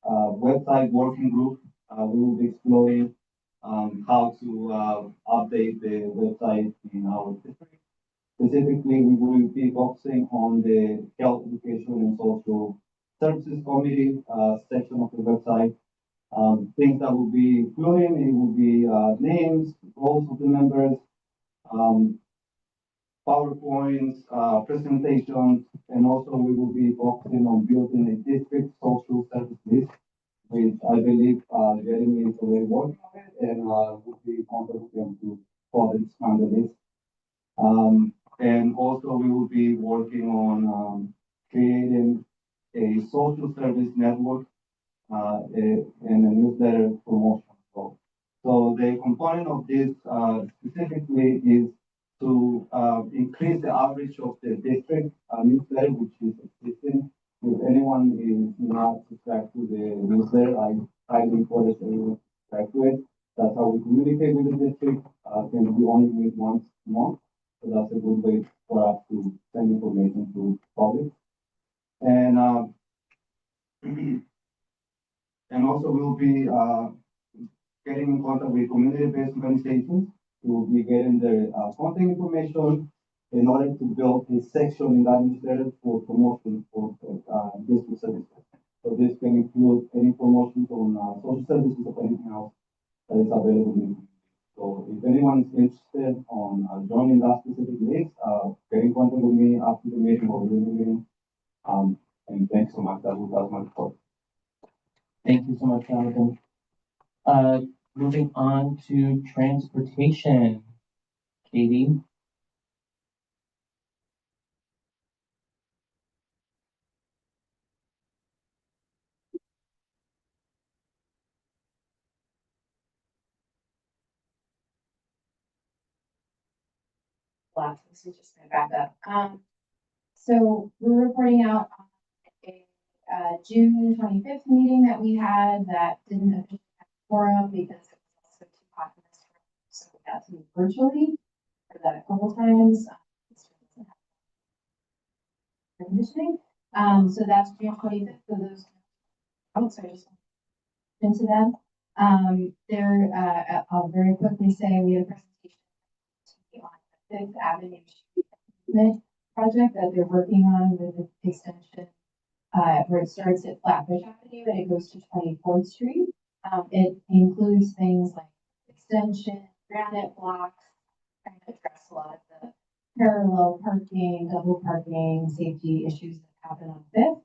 website working group. We will be exploring how to update the website in our district. Specifically, we will be focusing on the health, education, and social services committee section of the website. Things that will be including, it will be names, roles of the members, PowerPoints, presentations, and also we will be focusing on building a district social service list, which I believe Jeremy is already working on it, and will be contacting them to further expand the list. And also we will be working on creating a social service network and a newsletter promotion. So the component of this specifically is to increase the outreach of the district newsletter, which is existing. If anyone is not subscribed to the newsletter, I highly encourage everyone to subscribe to it. That's how we communicate with the district. Can we only meet once a month? So that's a good way for us to send information to public. And and also we'll be getting in contact with community-based organizations to be getting the contact information in order to build a section in that newsletter for promotion for district services. So this can include any promotions on social services or anything else that is available. So if anyone is interested on joining that specific list, get in contact with me after the meeting or during the meeting. And thanks so much. That's my report. Thank you so much, Jonathan. Moving on to transportation. Katie? So just gonna back up. So we're reporting out on a June 25th meeting that we had that didn't officially have a quorum because it was also too hot in this room. So we got to meet virtually for that a couple times. Conditioning. So that's June 25th for those. Oh, sorry, just into them. I'll very quickly say we had a presentation on the Fifth Avenue Street Improvement project that they're working on with the extension where it starts at Flatbush Avenue and it goes to 24th Street. It includes things like extension, granite blocks, trying to address a lot of the parallel parking, double parking, safety issues that happen on Fifth.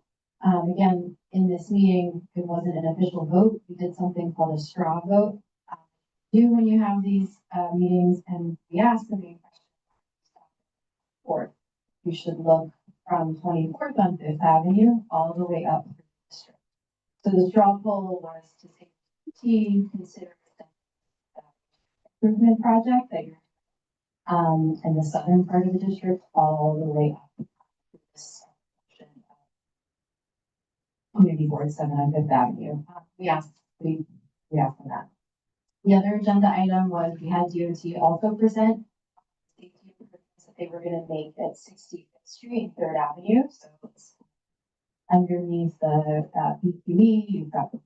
Again, in this meeting, it wasn't an official vote. We did something called a straw vote. Do when you have these meetings, and we asked the main question, or you should look from 24th on Fifth Avenue all the way up through the district. So the straw poll was to say, consider the improvement project that you're in the southern part of the district all the way up to this Community Board 7 on Fifth Avenue. We asked them that. The other agenda item was we had DOT also present safety improvements that they were going to make at 65th Street and 3rd Avenue. So it's underneath the PQE, you've got the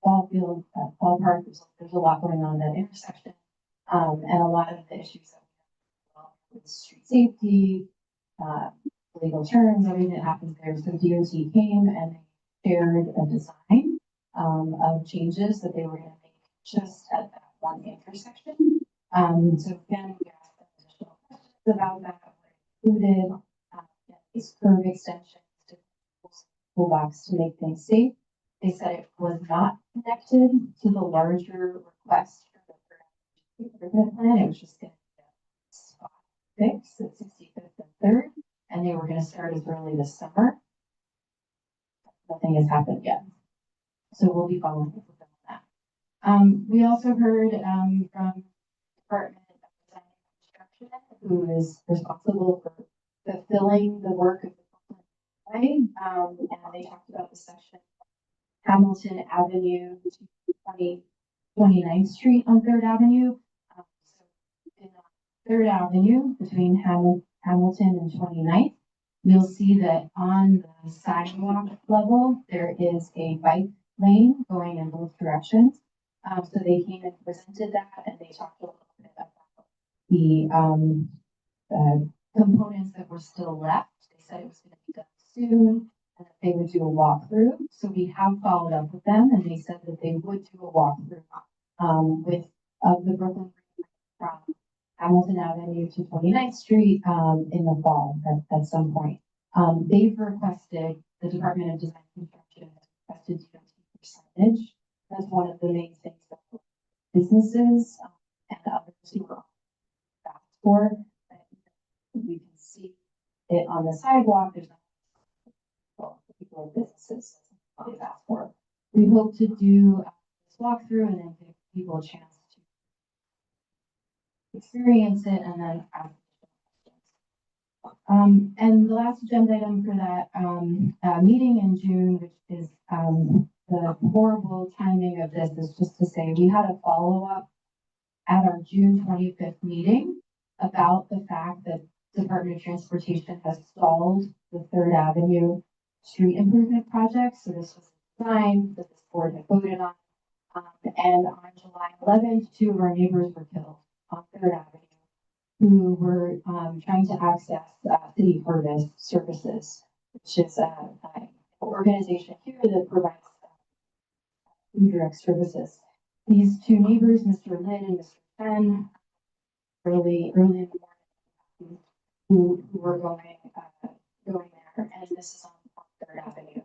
ball field, ballpark. There's a lot going on in that intersection. And a lot of the issues that we have with street safety, legal turns, everything that happens there. So DOT came and they shared a design of changes that they were going to make just at that one intersection. So again, we asked them additional questions about that, what included these curve extensions to toolbox to make things safe. They said it was not connected to the larger request for the improvement plan. It was just going to be a spot fix at 65th and 3rd, and they were going to start as early this summer. Nothing has happened yet. So we'll be following up with them on that. We also heard from the Department of Design and Construction, who is responsible for fulfilling the work of the way. And they talked about the section Hamilton Avenue to 29th Street on 3rd Avenue. So in 3rd Avenue between Hamilton and 29th, you'll see that on the sidewalk level, there is a bike lane going in both directions. So they came and presented that, and they talked a little bit about the components that were still left. They said it was going to be done soon, and that they would do a walkthrough. So we have followed up with them, and they said that they would do a walkthrough with the Brooklyn from Hamilton Avenue to 29th Street in the fall at some point. They've requested, the Department of Design and Construction has requested DOT percentage. That's one of the main things that businesses and others who are asked for. We can see it on the sidewalk. There's people and businesses they've asked for. We hope to do this walkthrough and then give people a chance to experience it and then ask questions. And the last agenda item for that meeting in June, which is the horrible timing of this, is just to say we had a follow-up at our June 25th meeting about the fact that Department of Transportation has stalled the Third Avenue street improvement project. So this was a sign that this board had voted on. And on July 11th, 2 of our neighbors were killed on Third Avenue, who were trying to access City Harvest Services, which is an organization here that provides food direct services. These two neighbors, Mr. Lin and Mr. Chen, early in the morning, who were going there, and this is on Third Avenue.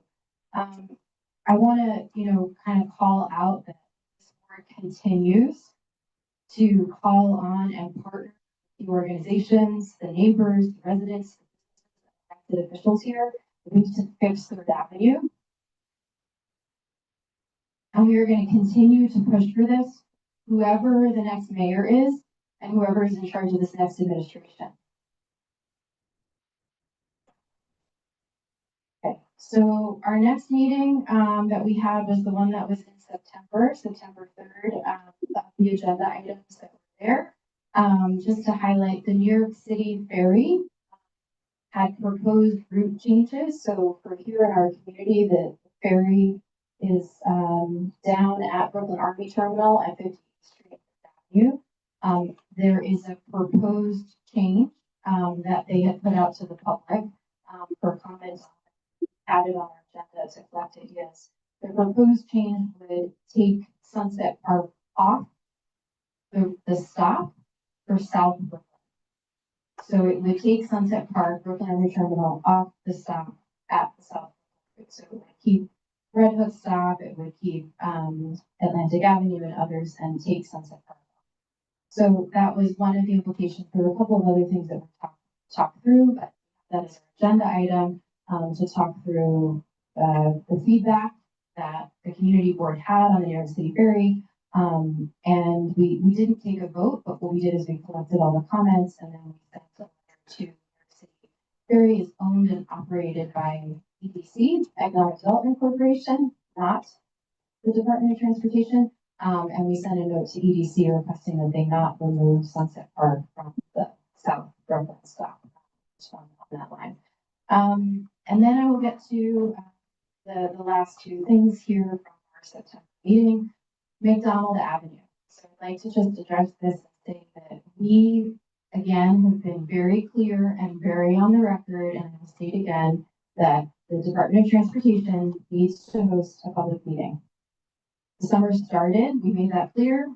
I want to, kind of call out that this board continues to call on and partner with the organizations, the neighbors, the residents, the elected officials here. We need to fix Third Avenue. And we are going to continue to push for this, whoever the next mayor is and whoever is in charge of this next administration. Okay, so our next meeting that we had was the one that was in September 3rd. The agenda items that were there. Just to highlight, the New York City Ferry had proposed route changes. So for here in our community, the ferry is down at Brooklyn Army Terminal at 50th Street Avenue. There is a proposed change that they had put out to the public for comments added on our agenda to collect ideas. The proposed change would take Sunset Park off the stop for South Brooklyn. So it would take Sunset Park, Brooklyn Army Terminal off the stop at the South Brooklyn. So it would keep Red Hook stop, it would keep Atlantic Avenue and others, and take Sunset Park. So that was one of the implications. There were a couple of other things that we talked through, but that is our agenda item to talk through the feedback that the community board had on the New York City Ferry. And we didn't take a vote, but what we did is we collected all the comments and then we sent a letter to New York City. Ferry is owned and operated by EDC, Economic Development Corporation, not the Department of Transportation. And we sent a note to EDC requesting that they not remove Sunset Park from the South Brooklyn stop on that line. And then I will get to the last two things here from our September meeting. McDonald Avenue. So I'd like to just address this and say that we, again, have been very clear and very on the record, and I will state again that the Department of Transportation needs to host a public meeting. The summer started, we made that clear.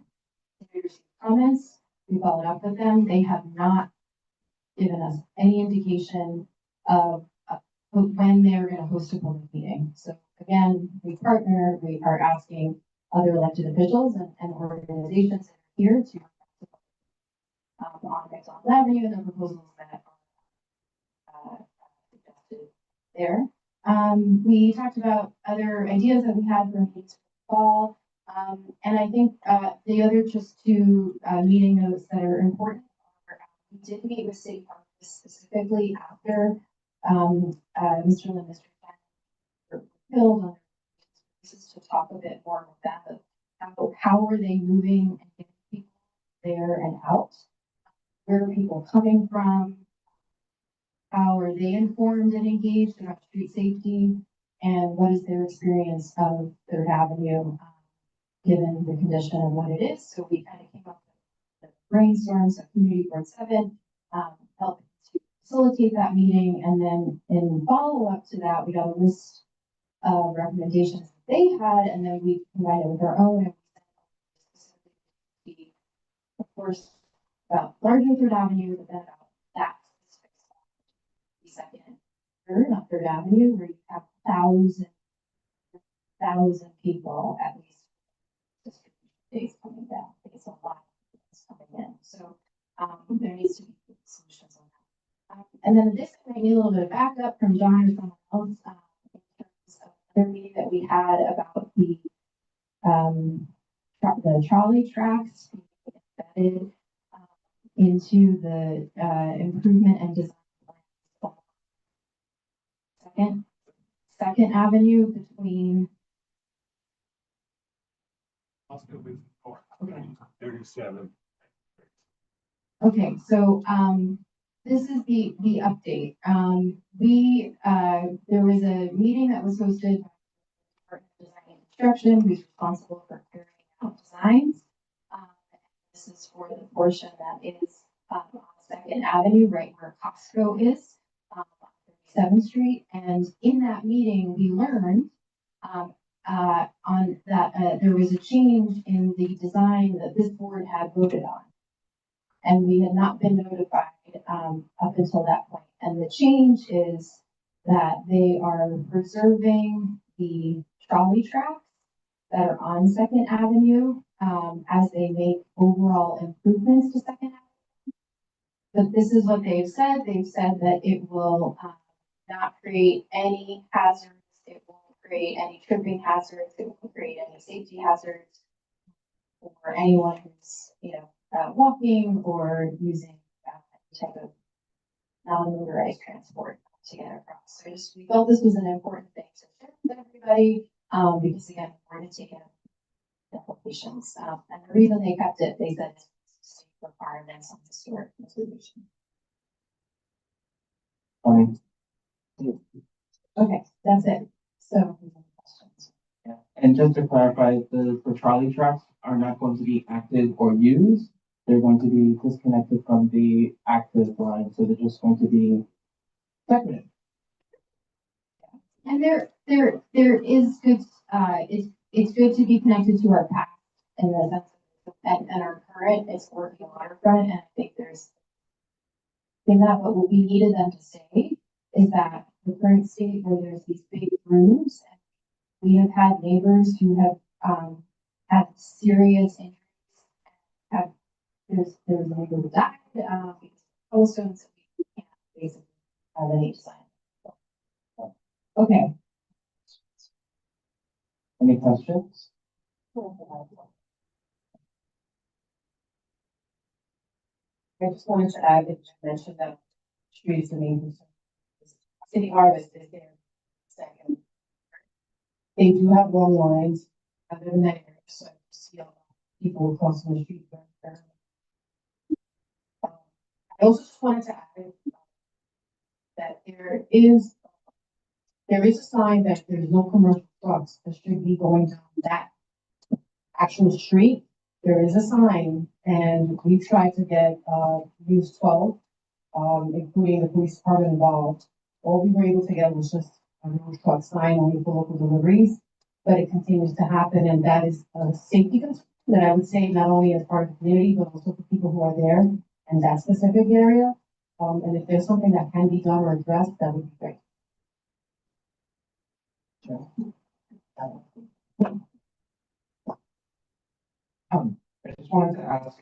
We received comments, we followed up with them. They have not given us any indication of when they're going to host a public meeting. So again, we partner, we are asking other elected officials and organizations here to on McDonald Avenue and the proposals that are suggested there. We talked about other ideas that we had for meetings for the fall. And I think the other just two meeting notes that are important are we did meet with City Park specifically after Mr. Lin, Mr. Chen were killed on to talk a bit more about that, of how are they moving and getting people there and out? Where are people coming from? How are they informed and engaged about street safety? And what is their experience of Third Avenue, given the condition of what it is? So we kind of came up with the brainstorms of Community Board 7, helping to facilitate that meeting. And then in follow-up to that, we got a list of recommendations they had, and then we combined it with our own. And specifically, of course, about larger Third Avenue, but then about that specific spot, the second, third, not Third Avenue, where you have thousand people at least days coming down. It's a lot of coming in. So there needs to be solutions on that. And then this might need a little bit of backup from John or someone else. Another meeting that we had about the trolley tracks being embedded into the improvement and design plan Second Avenue between, Let's go with 37. okay, so, this is the update. There was a meeting that was hosted by the Department of Design and Construction, who's responsible for carrying out designs. This is for the portion that is, on Second Avenue, right where Costco is, on 37th Street. And in that meeting, we learned, on that, there was a change in the design that this board had voted on. And we had not been notified, up until that point. And the change is that they are preserving the trolley tracks that are on Second Avenue, as they make overall improvements to Second Avenue. But this is what they've said. They've said that it will, not create any hazards. It won't create any tripping hazards. It won't create any safety hazards for anyone who's, walking or using any type of non-motorized transport to get across. So we felt this was an important thing to share with everybody, because again, we're going to take applications. And the reason they kept it, they said, is state requirements on historic preservation. Okay, that's it. So, questions? Yeah. And just to clarify, the trolley tracks are not going to be active or used. They're going to be disconnected from the active line, so they're just going to be segmented. And there is good, it's good to be connected to our past in the sense of, and our current is working waterfront, and I think there's in that, but what we needed them to say is that the current state where there's these big rooms, and we have had neighbors who have, had serious injuries, there's a neighbor who died, because of cobblestones, we can't basically have any design. Okay. Any questions? I just wanted to add that you mentioned that streets and main concern. City Harvest is there. Second. They do have long lines. Other than that, so I see a lot of people crossing the street. I also just wanted to add that there is a sign that there's no commercial trucks that should be going down that actual street. There is a sign, and we tried to get News 12, including the police department involved. All we were able to get was just a no truck sign only for local deliveries, but it continues to happen, and that is a safety concern that I would say not only as part of the community, but also for people who are there in that specific area. And if there's something that can be done or addressed, that would be great. I just wanted to ask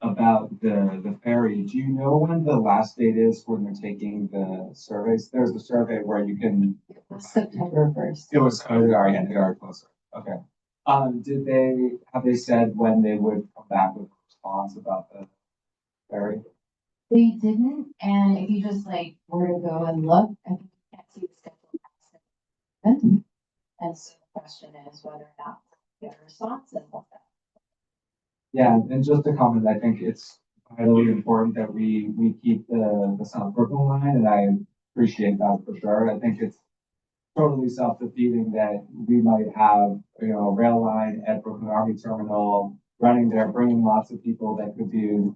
about the ferry. Do you know when the last date is when they're taking the surveys? There's a survey where you can. It was September 1st. It was, oh, they are closer. Okay. Have they said when they would come back with a response about the ferry? They didn't, and if you just were to go and look, I think you can't see the schedule. And so the question is whether or not we get a response and what that. Yeah, and just to comment, I think it's vitally important that we keep the South Brooklyn line, and I appreciate that for sure. I think it's totally self-defeating that we might have, a rail line at Brooklyn Army Terminal running there, bringing lots of people that could do,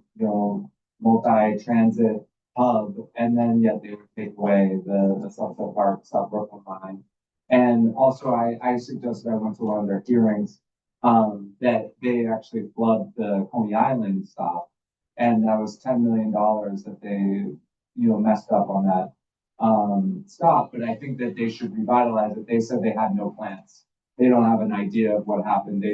multi-transit hub, and then yet they would take away the Sunset Park, South Brooklyn line. And also, I suggested I went to one of their hearings, that they actually flood the Coney Island stop, and that was $10 million that they, messed up on that stop. But I think that they should revitalize it. They said they had no plans. They don't have an idea of what happened.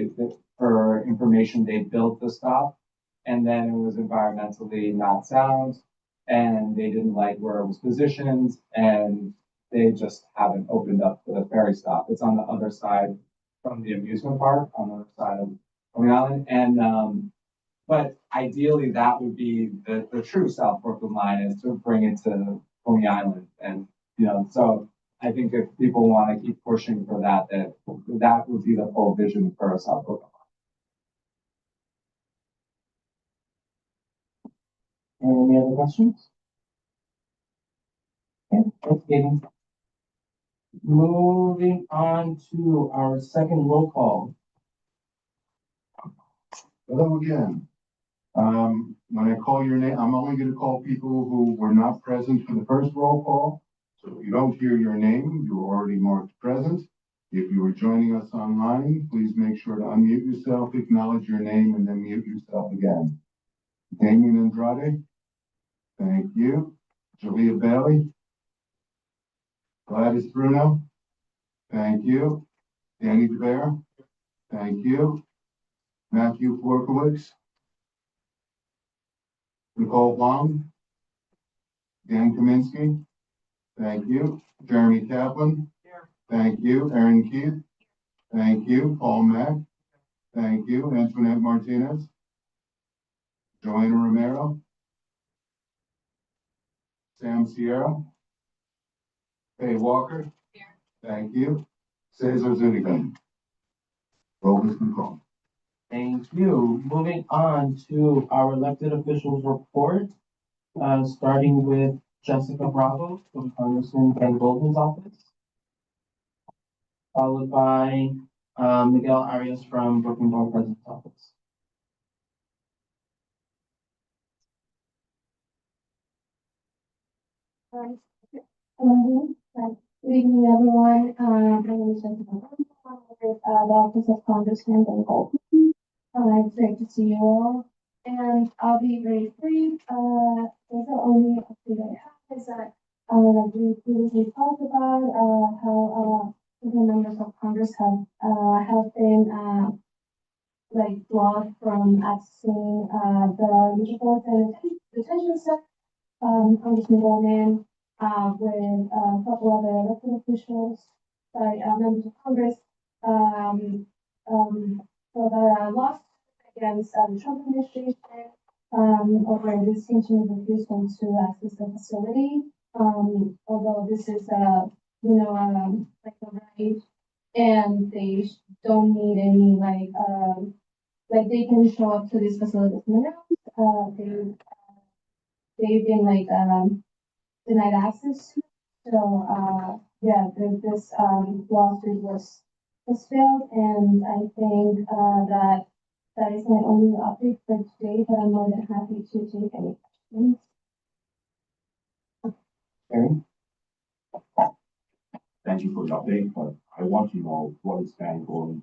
For information, they built the stop, and then it was environmentally not sound, and they didn't like where it was positioned, and they just haven't opened up the ferry stop. It's on the other side from the amusement park, on the other side of Coney Island. And but ideally that would be the true South Brooklyn line, is to bring it to Coney Island. And You know, so I think if people want to keep pushing for that, that would be the whole vision for us. Any other questions? Okay, thanks, Katie. Moving on to our second roll call. Hello again. When I call your name, I'm only gonna call people who were not present for the first roll call. So if you don't hear your name, you were already marked present. If you are joining us online, please make sure to unmute yourself, acknowledge your name, and then mute yourself again. Damien Andrade, thank you. Julia Bailey. Gladys Bruno, thank you. Danny DeBear, thank you. Matthew Florkowitz. Nicole Long. Dan Kaminsky, thank you. Jeremy Kaplan, thank you. Aaron Keith, thank you. Paul Mack, thank you. Antoinette Martinez, Joanna Romero, Sam Sierra, Faye Walker, thank you. Cesar Zuniga. Roll is control. Thank you. Moving on to our elected officials report, starting with Jessica Bravo from Congressman Ben Goldman's office, followed by Miguel Arias from Brooklyn Borough President's office. Hello, good evening, everyone. My name is Jessica Brown. I'm with the Office of Congressman Ben Goldman. It's great to see you all, and I'll be very brief. There's the only update I have is that like we previously talked about how different members of Congress have been like blocked from accessing the Metropolitan Detention Center. Congressman Goldman, with a couple other elected officials, members of Congress, for the lawsuit against the Trump administration over the distinction of refusal to access the facility. Although this is like a right, and they don't need any like they can show up to this facility unannounced. They've been denied access to. So yeah, this lawsuit was failed, and I think that is my only update for today. But I'm more than happy to take any questions. Aaron? Thank you for the update, but I want to know what is Ben Goldman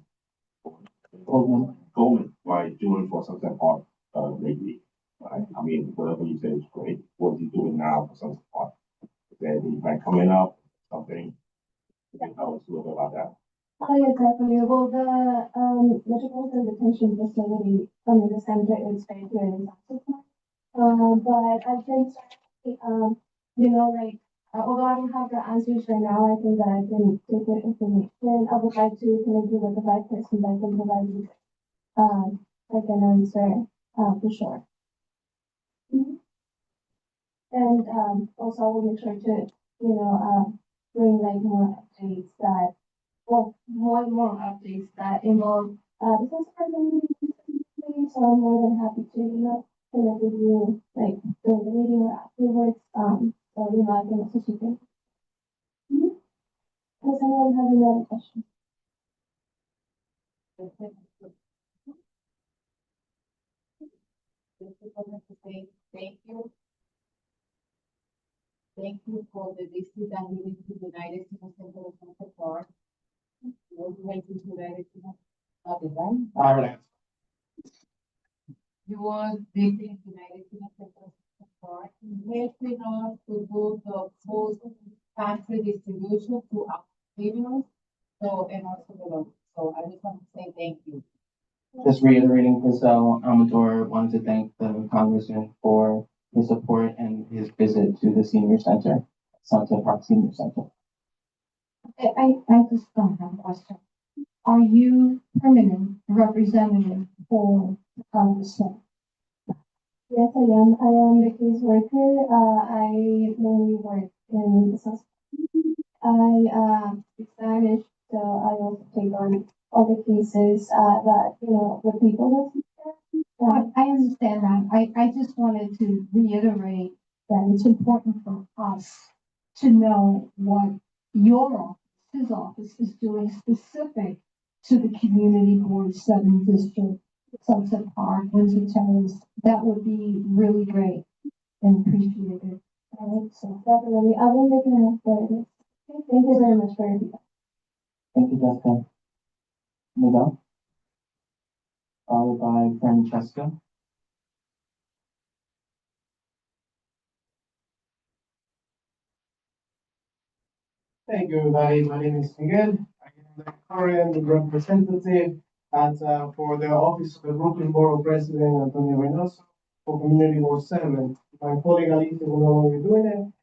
why doing for Sunset Park lately. Right? I mean, whatever you say is great. What is he doing now for Sunset Park? Is there any event coming up? Something? You can tell us a little bit about that. Oh, yeah, definitely. Well, the Metropolitan Detention Facility in the center is very good in Mexico. But I think, although I don't have the answers right now, I think that I can take the information. I would like to connect you with the right person that can provide you like an answer for sure. Mm-hmm. And also, I will make sure to, bring like more updates that, well, more updates that involve the first person. So I'm more than happy to, connect with you like during the meeting or afterwards. So I can also keep it. Does anyone have any other questions? Thank you. Thank you for the visit that you did to the United States Center of Sunset Park. You went to the United States of the time. All right. You was visiting the United States Center of Sunset Park, helping us to do the food pantry distribution to our seniors, and also the local. So I just want to say thank you. Just reiterating, Giselle Amador wanted to thank the Congressman for his support and his visit to the senior center, Sunset Park Senior Center. I just don't have a question. Are you permanent representative for the Congressman? Yes, I am. I am the case worker. I mainly work in the South. speak Spanish, so I also take on all the cases, that, the people that. I understand that. I just wanted to reiterate that it's important for us to know what your office, his office is doing specific to the community board 7 district, Sunset Park, Windsor Terrace. That would be really great and appreciated. All right, so definitely, I will make an effort for this. Thank you very much for your feedback. Thank you, Jessica. Miguel? Followed by Francesca. Thank you, everybody. My name is Miguel. I am the current representative for the office of the Brooklyn Borough President, Antonio Reynoso, for Community Board 7. My colleague Alicia will know what we're doing it.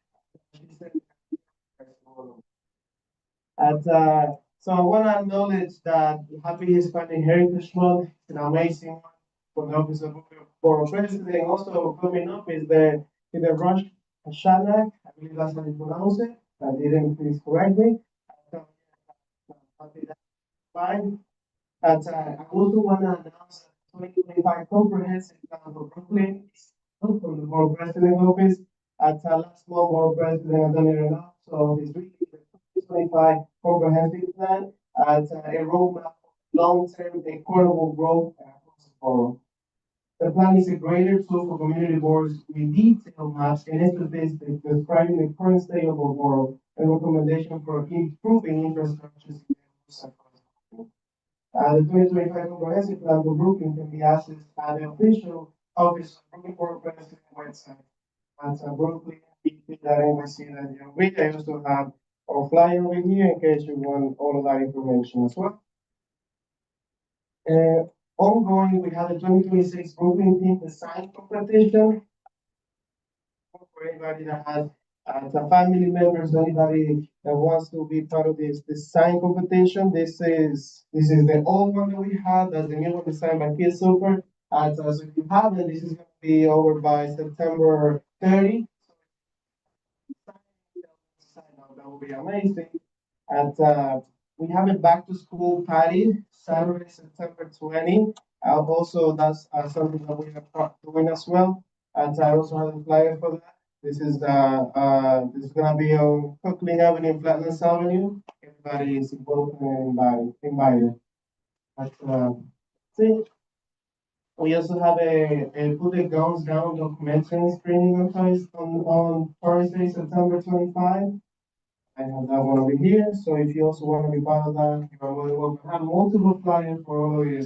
So I want to acknowledge that Happy Hispanic Heritage Month is an amazing one for the office of Borough President. Also coming up is the Rosh Hashanah. I believe that's how you pronounce it. I didn't, please correct me. Fine. I also want to announce 2025 comprehensive plan for Brooklyn from the Borough President Office. Last month, Borough President Antonio Reynoso, so it's really the 2025 comprehensive plan as a roadmap for long-term equitable growth across the borough. The plan is a greater tool for community boards with detailed maps and statistics describing the current state of our borough and recommendation for improving infrastructure. The 2025 comprehensive plan for Brooklyn can be accessed at the official office of Brooklyn Borough President website. At Brooklyn, that NYC that you read. I also have our flyer over here in case you want all of that information as well. Ongoing, we have the 2026 Brooklyn Team Design Competition. For anybody that has the family members, anybody that wants to be part of this design competition, this is the old one that we had. That's the new one designed by Kids Super. So if you haven't, this is going to be over by September 30. That will be amazing. And we have a back to school party Saturday, September 20. Also, that's something that we are doing as well. And I also have a flyer for that. This is gonna be on Cookling Avenue and Flatlands Avenue. Everybody is welcome and invited. See. We also have a Put the Guns Down documentary screening on Thursday, September 25. I have that one over here. So if you also want to be part of that, you are welcome. I have multiple flyers for all of you.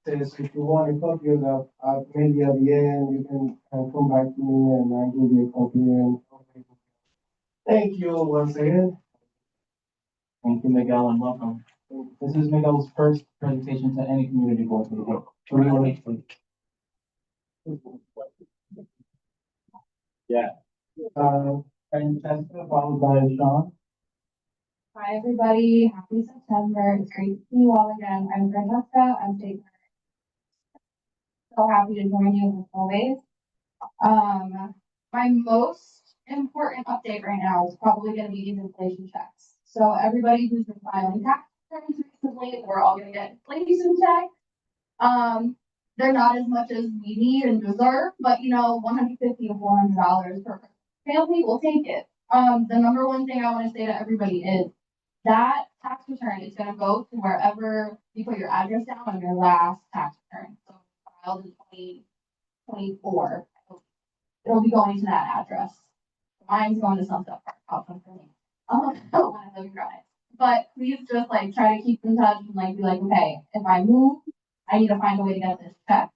So if you want a copy of that, maybe at the end you can come back to me and I'll give you a copy. And thank you once again. Thank you, Miguel, and welcome. This is Miguel's first presentation to any community board meeting. Yeah. Francesca, followed by Sean. Hi, everybody. Happy September. It's great to see you all again. I'm Francesca. I'm taking so happy to join you as always. My most important update right now is probably going to be these inflation checks. So everybody who's been filing tax returns recently, we're all going to get inflation checks. They're not as much as we need and deserve, but $150 to $400 per family, we'll take it. The number one thing I want to say to everybody is that tax return is going to go to wherever you put your address down on your last tax return. So filed in 2024, it'll be going to that address. Mine's going to Sunset Park. I'll come for me. When I live in Greenwich. But please just try to keep in touch and be like, okay, if I move, I need to find a way to get this check.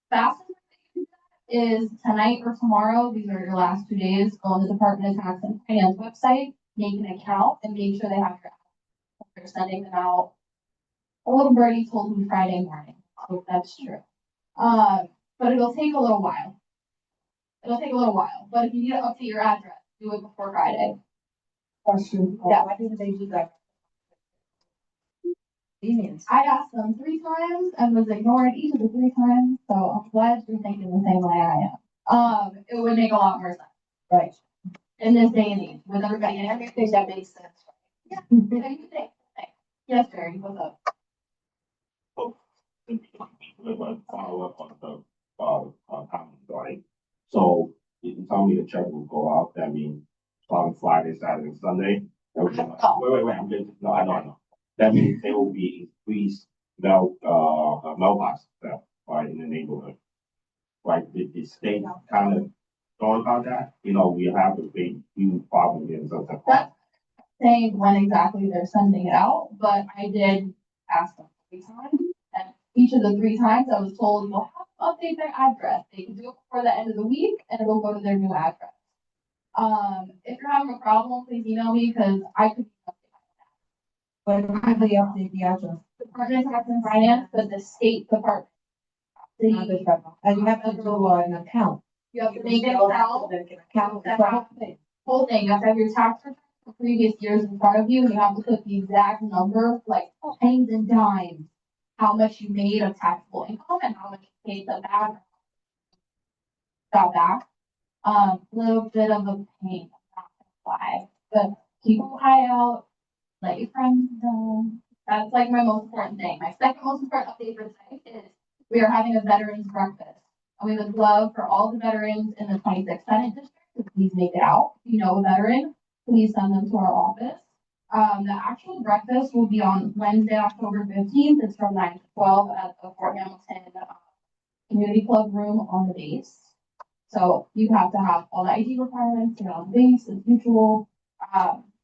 Fastest way is tonight or tomorrow. These are your last 2 days. Go on the Department of Tax and Finance website, make an account, and make sure they have your address. They're sending them out. A little birdie told me Friday morning. I hope that's true. But it'll take a little while. But if you need to update your address, do it before Friday. Question. Yeah. Why didn't they do that? I asked them 3 times and was ignored each of the 3 times. So I'm glad you're thinking the same way I am. It would make a lot more sense. Right. In this day and age, with everybody and everything that makes sense. Yes, Jerry, what's up? Follow up on the, comments, right? So you tell me the check will go out, that means on Friday, Saturday, and Sunday? Wait, I'm just, no, I know. That means there will be increased mailbox theft, right, in the neighborhood. Right, the state kind of thought about that, we have a big, huge problem here in Sunset Park. Saying when exactly they're sending it out, but I did ask them 3 times. And each of the 3 times I was told, you'll have to update their address. They can do it before the end of the week and it'll go to their new address. If you're having a problem, please email me because I could. But how do they update the address? Department of Tax and Finance, but the state department. Not the federal. And you have to do an account. You have to make an account. That's the whole thing. You have to have your tax return for previous years in front of you. And you have to put the exact number, like pennies and dimes, how much you made of taxable income and how much you paid the back. Got back. Little bit of a pain, not gonna lie, but keep an eye out. Let your friends know. That's like my most important thing. My second most important update for today is we are having a veterans breakfast. And we would love for all the veterans in the 26th Senate district to please make it out. If you know a veteran, please send them to our office. The actual breakfast will be on Wednesday, October 15th. It's from 9 to 12 at the Fort Hamilton Community Club room on the base. So you have to have all the ID requirements to get on the base as usual.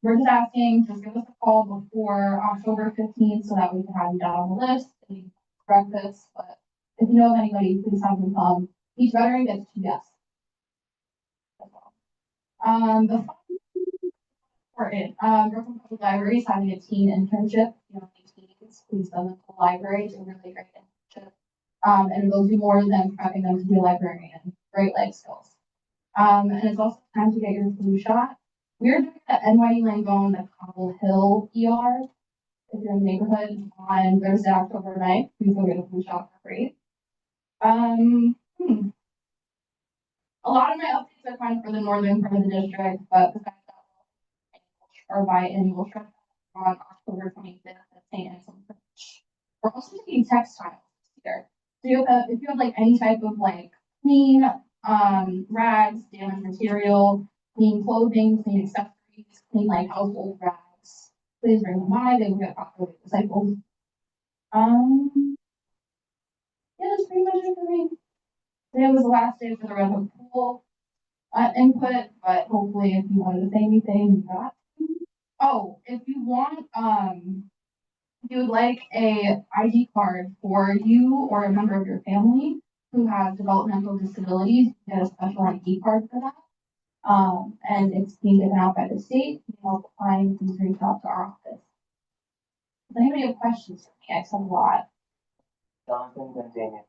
We're just asking, just give us a call before October 15th so that we can have you down on the list and breakfast. But if you know of anybody, please have them come. Each veteran gets 2 guests. The important, Brooklyn Public Library is having a teen internship. Teens, please send them to the library. It's a really great internship. And we'll do more than prepping them to be a librarian. Great life skills. And it's also time to get your flu shot. We're doing the NYU Langone, the Cobble Hill ER. If you're in the neighborhood on Thursday, October 9th, please go get a flu shot for free. A lot of my updates are kind of for the northern part of the district, but the fact that our biannual trip on October 25th at St. Anselm Church. We're also taking textiles here. So if you have like any type of like clean rags, damaged material, clean clothing, clean accessories, clean like household rags, please bring them by. They will get properly recycled. Yeah, that's pretty much it for me. Today was the last day for the Red Hook Pool input, but hopefully if you wanted to say anything, you got to. Oh, if you want, if you would like a ID card for you or a member of your family who has developmental disabilities, you get a special ID card for that. And it's being given out by the state. You can help applying, please reach out to our office. Does anybody have questions for me? I said a lot. Jonathan, then Daniel.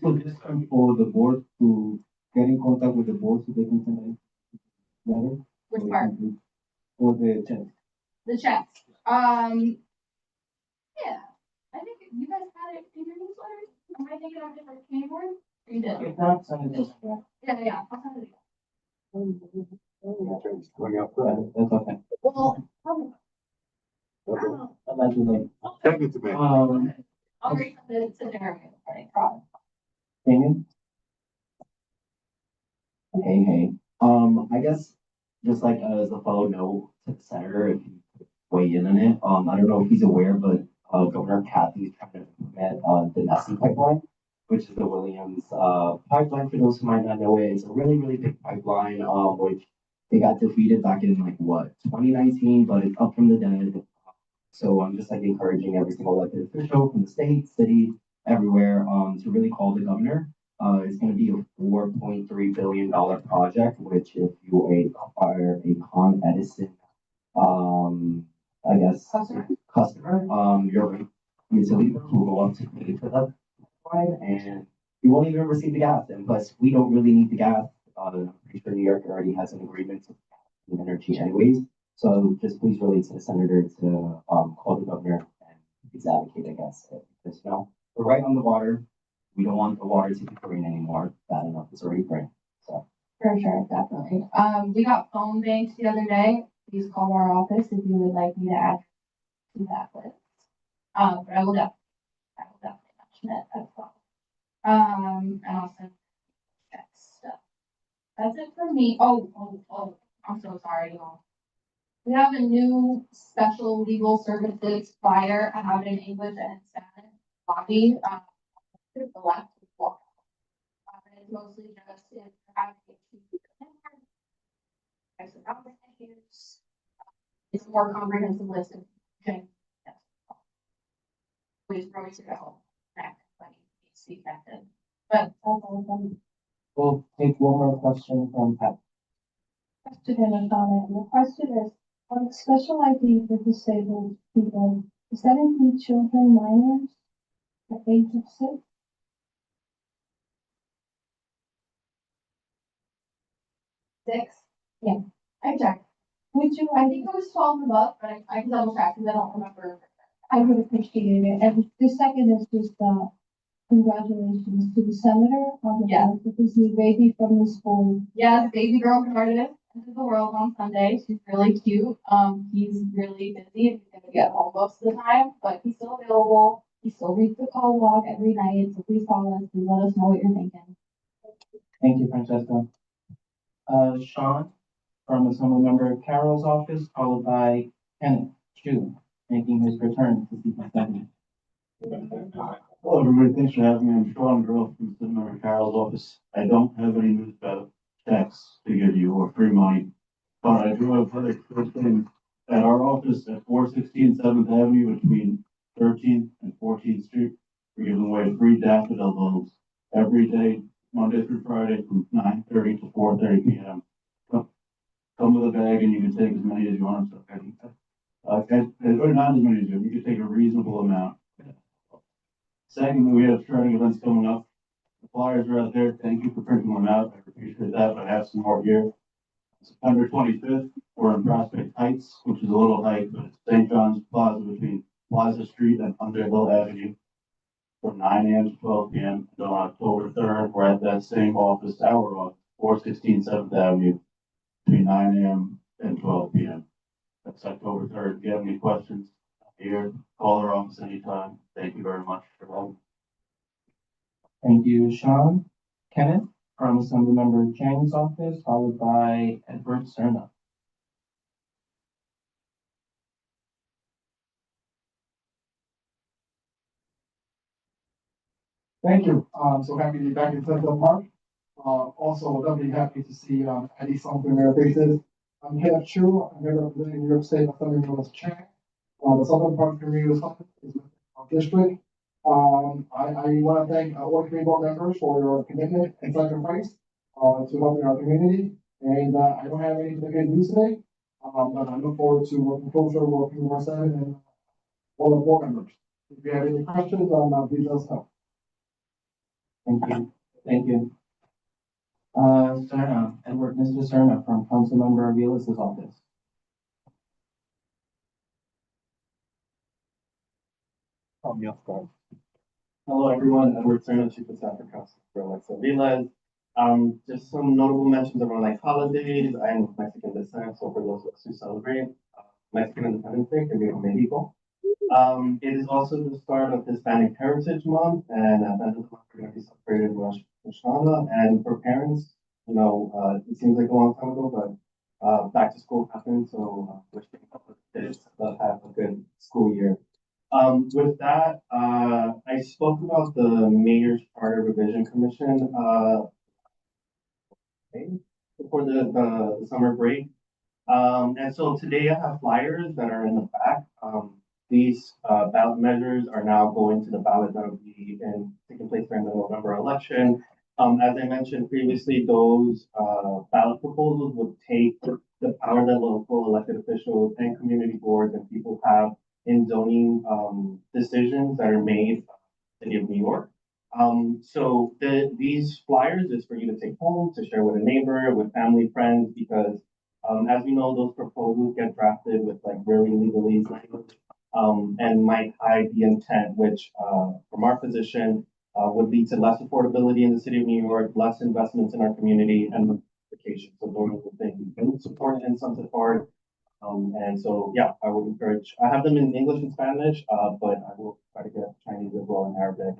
So this time for the board to get in contact with the board so they can send a letter? Which part? For the check. The checks. Yeah. I think you guys had it in your newsletter. Am I thinking of a different keyboard? You did. If not, send it to us. Yeah. I'll send it again. That's okay. Well, I'd like to like. Send it to me. I'll resend it to Jeremy. Problem. Damien? Hey. I guess just like as a follow note to the senator, if you could weigh in on it. I don't know if he's aware, but Governor Kathy is trying to implement the Nessie pipeline, which is the Williams pipeline. For those who might not know it, it's a really, really big pipeline, which they got defeated back in 2019, but it's up from the dead. So I'm just like encouraging every single elected official from the state, city, everywhere, to really call the governor. It's going to be a $4.3 billion project, which if you acquire a Con Edison, I guess, customer, your utility bill will go up to pay for the line, and you won't even receive the gas. And plus, we don't really need the gas. I'm pretty sure New York already has an agreement with energy anyways. So just please relate to the senator to call the governor and please advocate against it. Because we're right on the water. We don't want the water to be green anymore. Bad enough, it's already green. So For sure, definitely. We got phone banks the other day. Please call our office if you would like me to add to that list. But I will definitely mention it as well. And also text stuff. That's it for me. Oh, I'm so sorry, y'all. We have a new special legal services flyer. I have it in English and in Spanish. Copy, to the left. And it's mostly just if you're having issues. It's a more comprehensive list of things. Ways for us to go. See connected. But that's all of them. We'll take one more question from Pat. Question and a comment. The question is, on special ID for disabled people, does that include children minors at age of 6? Yeah, I checked. Would you, I think it was 12 and up, but I can double check because I don't remember. I would appreciate it. And the second is just, congratulations to the senator on the birth of his new baby from the school. Yes, baby girl started into the world on Sunday. She's really cute. He's really busy and he's gonna get home most of the time, but he's still available. He still reads the call log every night, so please call us and let us know what you're thinking. Thank you, Francesca. Sean from Assemblymember Carroll's office, followed by Kenneth Chu, making his return to CB7. Hello, everybody. Thanks for having me. I'm Sean Girl from Senator Carroll's office. I don't have any news about checks to give you or free money, but I do have other good things. At our office at 416 7th Avenue between 13th and 14th Street, we're giving away free daffodil bulbs every day, Monday through Friday from 9:30 to 4:30 p.m. Come with a bag and you can take as many as you want. Or not as many as you want. You can take a reasonable amount. Secondly, we have shredding events coming up. The flyers are out there. Thank you for printing them out. I appreciate that, but I have some more here. September 25th, we're in Prospect Heights, which is a little hike, but it's St. John's Plaza between Plaza Street and Underhill Avenue from 9 a.m. to 12 p.m. And on October 3rd, we're at that same office, our office, 416 7th Avenue between 9 a.m. and 12 p.m. That's October 3rd. If you have any questions, here, call our office anytime. Thank you very much for having. Thank you, Sean. Kenneth from Assemblymember Chang's office, followed by Edward Serna. Thank you. So happy to be back in Central Park. Also doubly happy to see at least some familiar faces. I'm Kenneth Chu. I'm here representing New York State Assemblywoman Chang. The Southern Park Community Summit is within our district. I want to thank all three board members for your commitment and sacrifice to helping our community. And I don't have anything to do today, but I look forward to working closer, working more seven and all the board members. If you have any questions, please let us know. Thank you. Thank you. Serna, Mr. Serna from Councilmember Aviles' office. Hello, everyone. Edward Serna, Chief of Staff for Councilmember Alexa Aviles. Just some notable mentions around like holidays. I am of Mexican descent, so for those of us who celebrate Mexican Independence Day, que viva Mexico. It is also the start of Hispanic Heritage Month, and at the end of the month, we're going to be celebrating Rosh Hashanah. And for parents, you know, it seems like a long time ago, but back to school happened, so wishing kids have a good school year. With that, I spoke about the Mayor's Charter Revision Commission before the summer break. And so today I have flyers that are in the back. These ballot measures are now going to the ballot that will be taking place during the November election. As I mentioned previously, those ballot proposals would take the power that local elected officials and community boards and people have in zoning decisions that are made in the city of New York. So these flyers is for you to take home, to share with a neighbor, with family, friends, because as we know, those proposals get drafted with like very legalese language and might hide the intent, which from our position would lead to less affordability in the city of New York, less investments in our community, and the education. So those are the things we've been supporting in Sunset Park. And so, yeah, I would encourage, I have them in English and Spanish, but I will try to get Chinese as well and Arabic.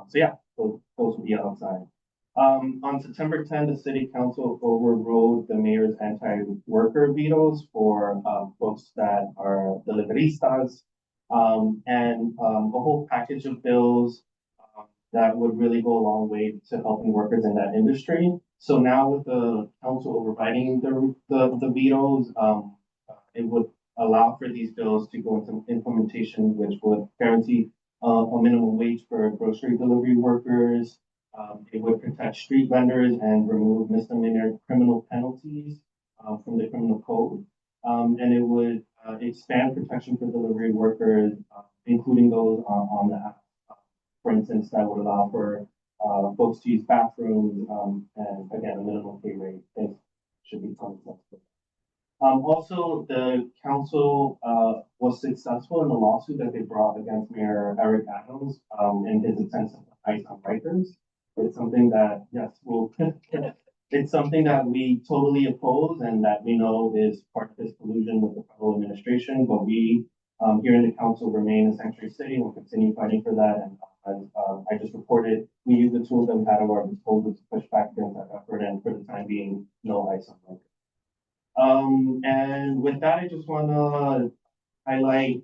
So yeah, those will be outside. On September 10th, the city council overrode the mayor's anti-worker vetoes for folks that are deliveristas, and a whole package of bills that would really go a long way to helping workers in that industry. So now with the council overriding the vetoes, it would allow for these bills to go into implementation, which would guarantee a minimum wage for grocery delivery workers. It would protect street vendors and remove misdemeanor criminal penalties from the criminal code. And it would expand protection for delivery workers, including those on the app. For instance, that would allow for folks to use bathrooms, and again, a minimum pay rate. Things should be common sense. Also, the council was successful in the lawsuit that they brought against Mayor Eric Adams and his attempts to ice on Rikers. It's something that, yes, it's something that we totally oppose and that we know is part of this collusion with the federal administration. But we here in the council remain a sanctuary city and we'll continue fighting for that. And as I just reported, we use the tools that we had at our disposal to push back against that effort. And for the time being, no ice on Rikers. And with that, I just want to highlight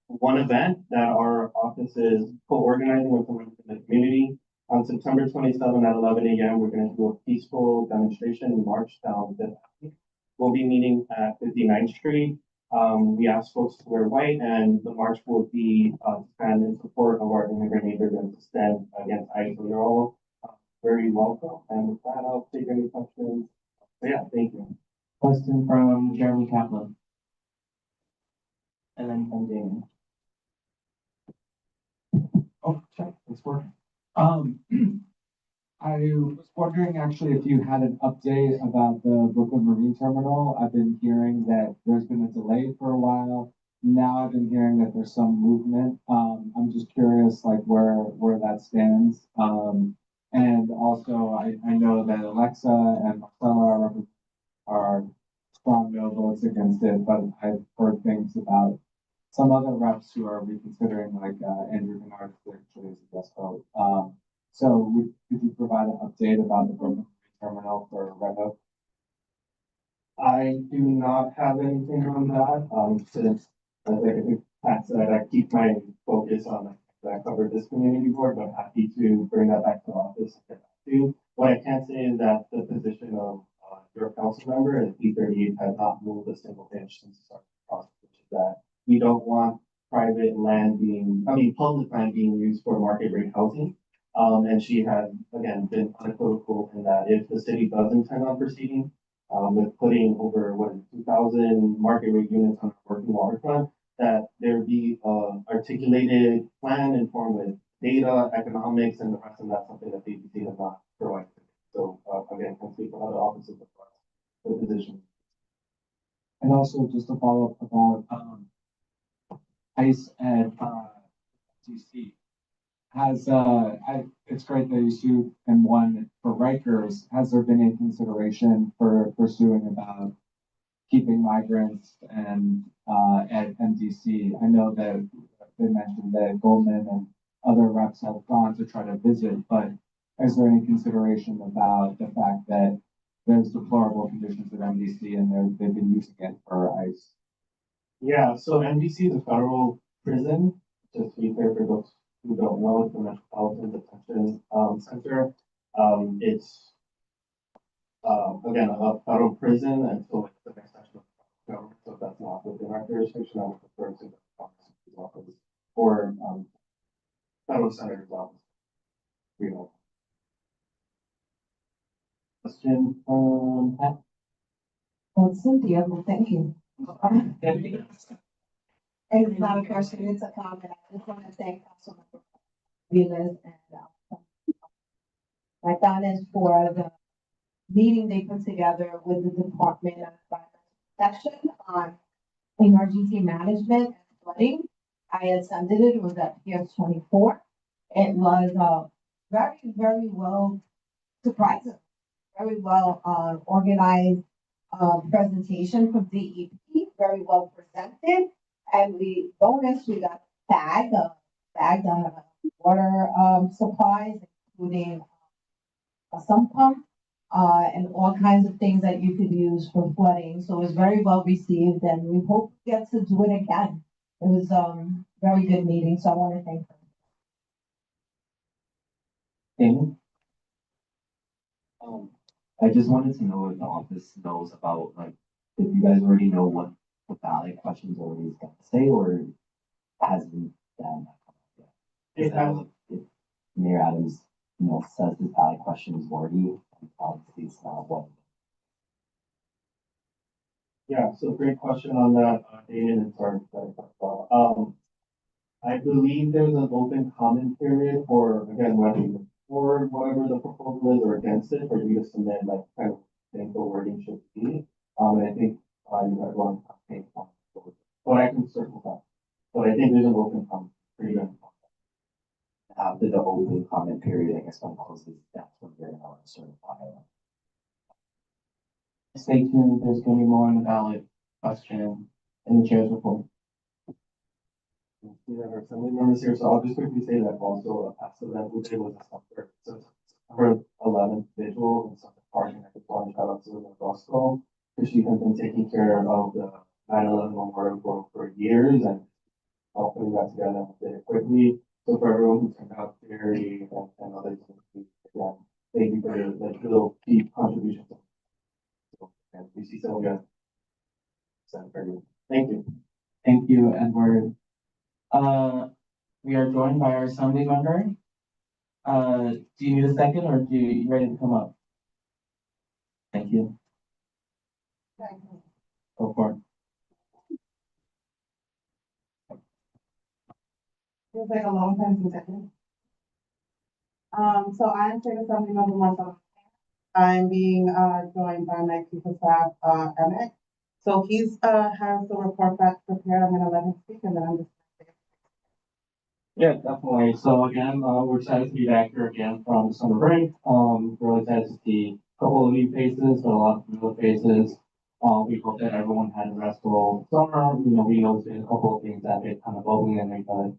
one event that our office is co-organizing with someone in the community. On September 27th at 11 a.m., we're going to do a peaceful demonstration and march down Fifth Avenue. We'll be meeting at 59th Street. We ask folks to wear white, and the march will be to stand in support of our immigrant neighbors and to stand against ICE. So you're all very welcome. And with that, I'll take any questions. So yeah, thank you. Question from Jeremy Kaplan. And then from Damon. Oh, check, it's working. I was wondering actually if you had an update about the Brooklyn Marine Terminal. I've been hearing that there's been a delay for a while. Now I've been hearing that there's some movement. I'm just curious like where that stands. And also I know that Alexa and Marcella are strong no votes against it, but I've heard things about some other reps who are reconsidering, like Andrew Menard, actually is a guest vote. So could you provide an update about the Brooklyn terminal for Red Hook? I do not have anything on that. Since I think Pat said, I keep my focus on that covered this community board, but happy to bring that back to office and get back to you. What I can say is that the position of your council member at P38 has not moved a single inch since the start of the process, which is that we don't want public land being used for market rate housing. And she has, again, been unequivocal in that if the city does intend on proceeding with putting over 2,000 market rate units on the working waterfront, that there be articulated plan informed with data, economics, and the rest of that, something that the APC has not provided. So again, can speak for other offices of the position. And also just to follow up about ICE and DC. It's great that you sued and won for Rikers. Has there been any consideration for pursuing about keeping migrants and at MDC? I know that they mentioned that Goldman and other reps have gone to try to visit, but is there any consideration about the fact that there's deplorable conditions at MDC and they've been using it for ICE? Yeah, so MDC is a federal prison. Just to be clear for those who don't know, it's the Metropolitan Detention Center. It's again a federal prison, and so it's the next section of the government. So if that's not within our jurisdiction, I would refer to the office or federal senator's office. You know. Question from Pat. Well, Cynthia, well, thank you. And it's not a question, it's a comment. I just want to thank Councilmember Vilas and McDonald's for the meeting they put together with the Department of Environmental Protection on emergency management and flooding. I attended it. It was at PS 24. It was very, very well surprising, very well, organized, presentation from DEP, very well presented. And we got bag that have water, supplies, including a sump pump, and all kinds of things that you could use for flooding. So it was very well received and we hope to get to do it again. It was, very good meeting, so I want to thank them. Amy? I just wanted to know if the office knows about, like, if you guys already know what the ballot questions already is going to say, or hasn't done that yet? It has. If Mayor Adams, says the ballot question is already, obviously it's not one. Yeah, so great question on that, David and sorry that I talked about. I believe there's an open comment period for, again, whether you for whatever the proposal is or against it, for you to submit like kind of think the wording should be. And I think you had one campaign form, but I can circle back. But I think there's an open comment pretty good. After the open comment period, I guess when it closes, that's when you're going to certify it. Stay tuned, there's going to be more on the ballot question in the chair's report. We have our assembly members here, so I'll just quickly say that also passive that we did was a September 11th visual and September parking. I just want to shout out to Roscoe because she has been taking care of the 9/11 memorial for years and putting that together and did it quickly. So for everyone who turned out Gary and others, again, thank you for your little key contributions. And we see some of you. Thank you. Thank you, Edward. We are joined by our assembly member. Do you need a second or do you ready to come up? Thank you. Go for it. Feels like a long time since I did. So I'm State Assembly Member Martha. I'm being joined by my chief of staff, Emmett. So he's has the report back prepared. I'm gonna let him speak and then I'm just. Yeah, definitely. So again, we're excited to be back here again from summer break. Really excited to see a couple of new faces, but a lot of familiar faces. We hope that everyone had a restful summer. We know there's been a couple of things that have been kind of bubbling in there, but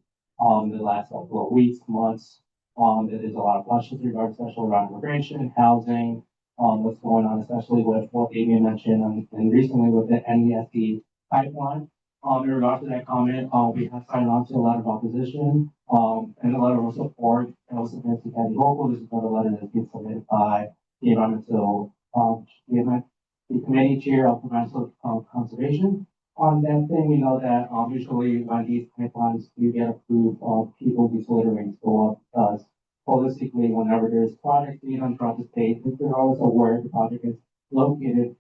the last couple of weeks, months, there's a lot of questions regarding, especially around immigration, housing, what's going on, especially with what Amy mentioned, and recently with the NESD pipeline. In regard to that comment, we have signed on to a letter of opposition, and a letter of support that was submitted to County Local. This is another letter that's been submitted by the environmental, the committee chair of environmental conservation. On that thing, we know that usually when these pipelines do get approved, people's utility rates go up because holistically, whenever there's projects being done throughout the state, regardless of where the project is located,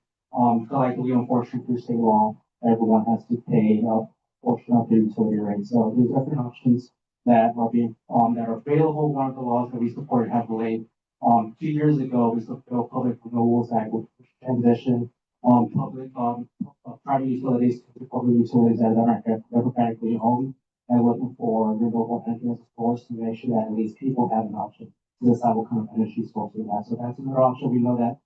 collectively, unfortunately, through state law, everyone has to pay a portion of their utility rate. So there's different options that are being that are available. One of the laws that we supported heavily 2 years ago was the Public Renewables Act, which transition public private utilities to public utilities that are democratically owned and looking for renewable energy as a source to make sure that at least people have an option to decide what kind of energy source we have. So that's another option. We know that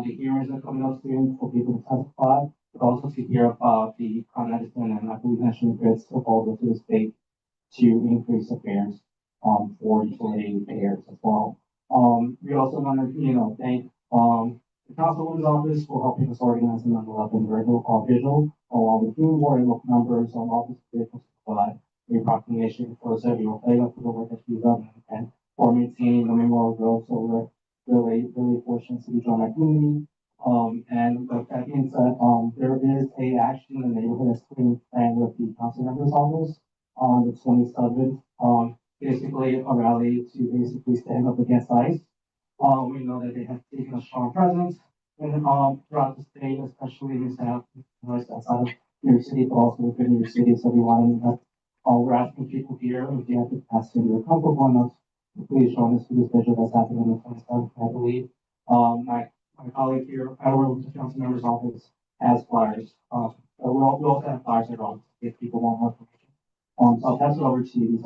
the hearings are coming up soon for people to testify, but also to hear about the Con Edison and I believe National Grid's proposal to the state to increase the fares for utility payers as well. We also want to thank the Councilwoman's office for helping us organize the 9/11 visual along with team board and local members on office vehicles to provide a proclamation for Sergio Ortega for the work that she's done and for maintaining the memorial grove. So we're really fortunate to be joined by community. And with that being said, there is a action in the neighborhood that's being planned with the council member's office on the 27th. Basically a rally to basically stand up against ICE. We know that they have taken a strong presence in throughout the state, especially in the south, outside of New York City, but also within New York City. So we want to we're asking people here if you have the capacity to comfortable enough, please join us for this visual that's happening on the 27th, I believe. My colleague here, I work with the council member's office, has flyers. We also have flyers at all if people want more information. So I'll pass it over to you.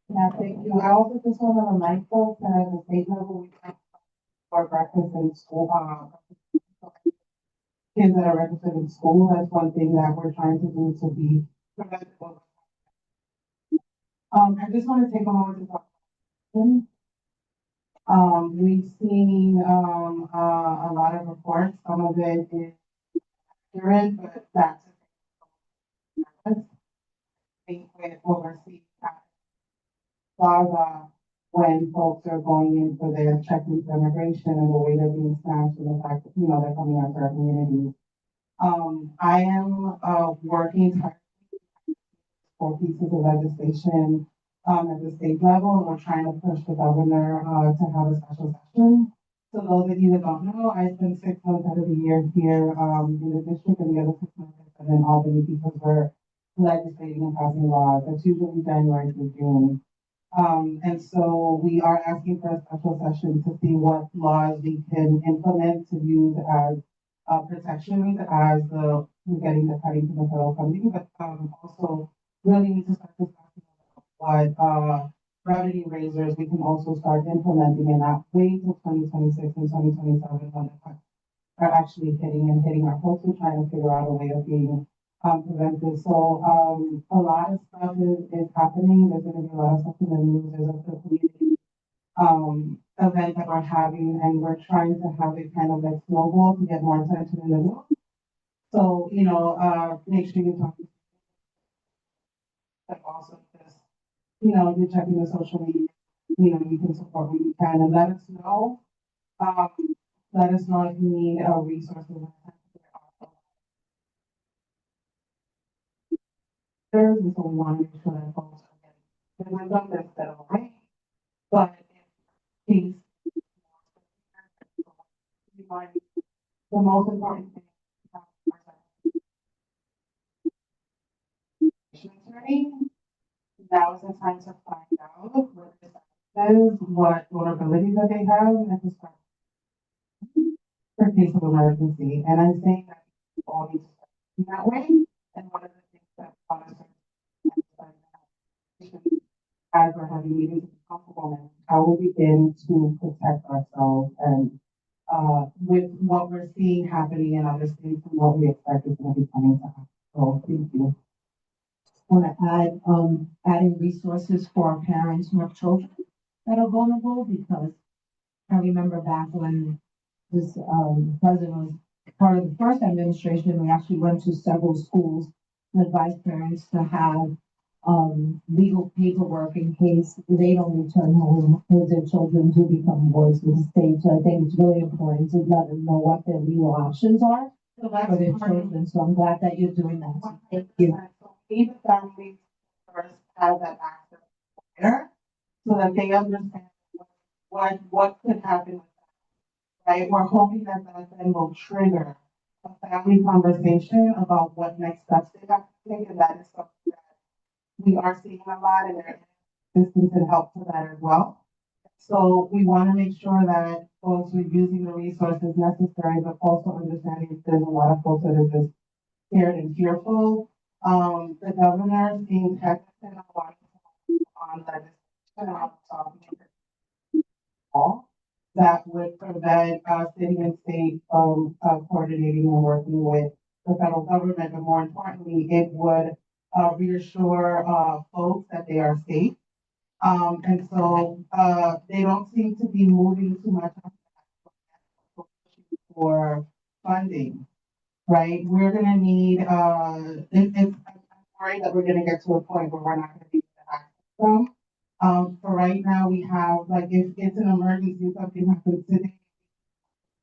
Yeah, thank you. I also just want to remind folks that at the state level, we have or breakfast in school, kids that are registered in school. That's one thing that we're trying to do to be preventable. I just want to take a moment to talk. We've seen, a lot of reports. Some of it is accurate, but that's I think with what we're seeing at Plaza, when folks are going in for their checking for immigration and the way they're being snatched and the fact that, they're coming out to our communities. I am, working for pieces of legislation, at the state level, and we're trying to push the governor, to have a special session. So those of you that don't know, I spent 6 months out of the year here, in the district, and the other 6 months I spent in Albany because we're legislating and passing laws. That's usually January through June. And so we are asking for a special session to see what laws we can implement to use as protections as we're getting the cutting from the federal funding, but also really need to start discussing what revenue raisers we can also start implementing and not wait till 2026 and 2027 when the cuts are actually hitting our folks and trying to figure out a way of being preventive. So a lot of stuff is happening. There's going to be a lot of stuff in the news. There's a community event that we're having, and we're trying to have it kind of like snowball to get more attention in the news. So, make sure you talk to, but also just, you're checking the social media, you can support when you can, and let us know. Let us know if you need resources. And so we want to make sure that folks are getting the wisdom that's better away. But in case the most important thing attorney, now is the time to find out what this says, what vulnerabilities that they have, and to start for case of emergency. And I'm saying that we all need to start in that way. And one of the things that as we're having meetings with comfortable, how we begin to protect ourselves and with what we're seeing happening in other states and what we expect is going to be coming to us. So thank you. Want to add, adding resources for our parents who have children that are vulnerable, because I remember back when this president was part of the first administration, we actually went to several schools and advised parents to have legal paperwork in case they don't return home or their children do become boys with the state. So I think it's really important to let them know what their legal options are for their children. So I'm glad that you're doing that. So thank you. Each family first has that access there so that they understand what could happen, right? We're hoping that then will trigger a family conversation about what next steps they have to take, and that is something that we are seeing a lot, and there's assistance and help for that as well. So we want to make sure that folks are using the resources necessary, but also understanding if there's a lot of folks that are just scared and fearful. The governor being texted a lot on legislation that would prevent city and state from coordinating and working with the federal government, but more importantly, it would reassure folks that they are safe. And so they don't seem to be moving too much for funding, right? We're gonna need, I'm worried that we're gonna get to a point where we're not gonna be able to access them. For right now, we have, like, if it's an emergency, something happens today,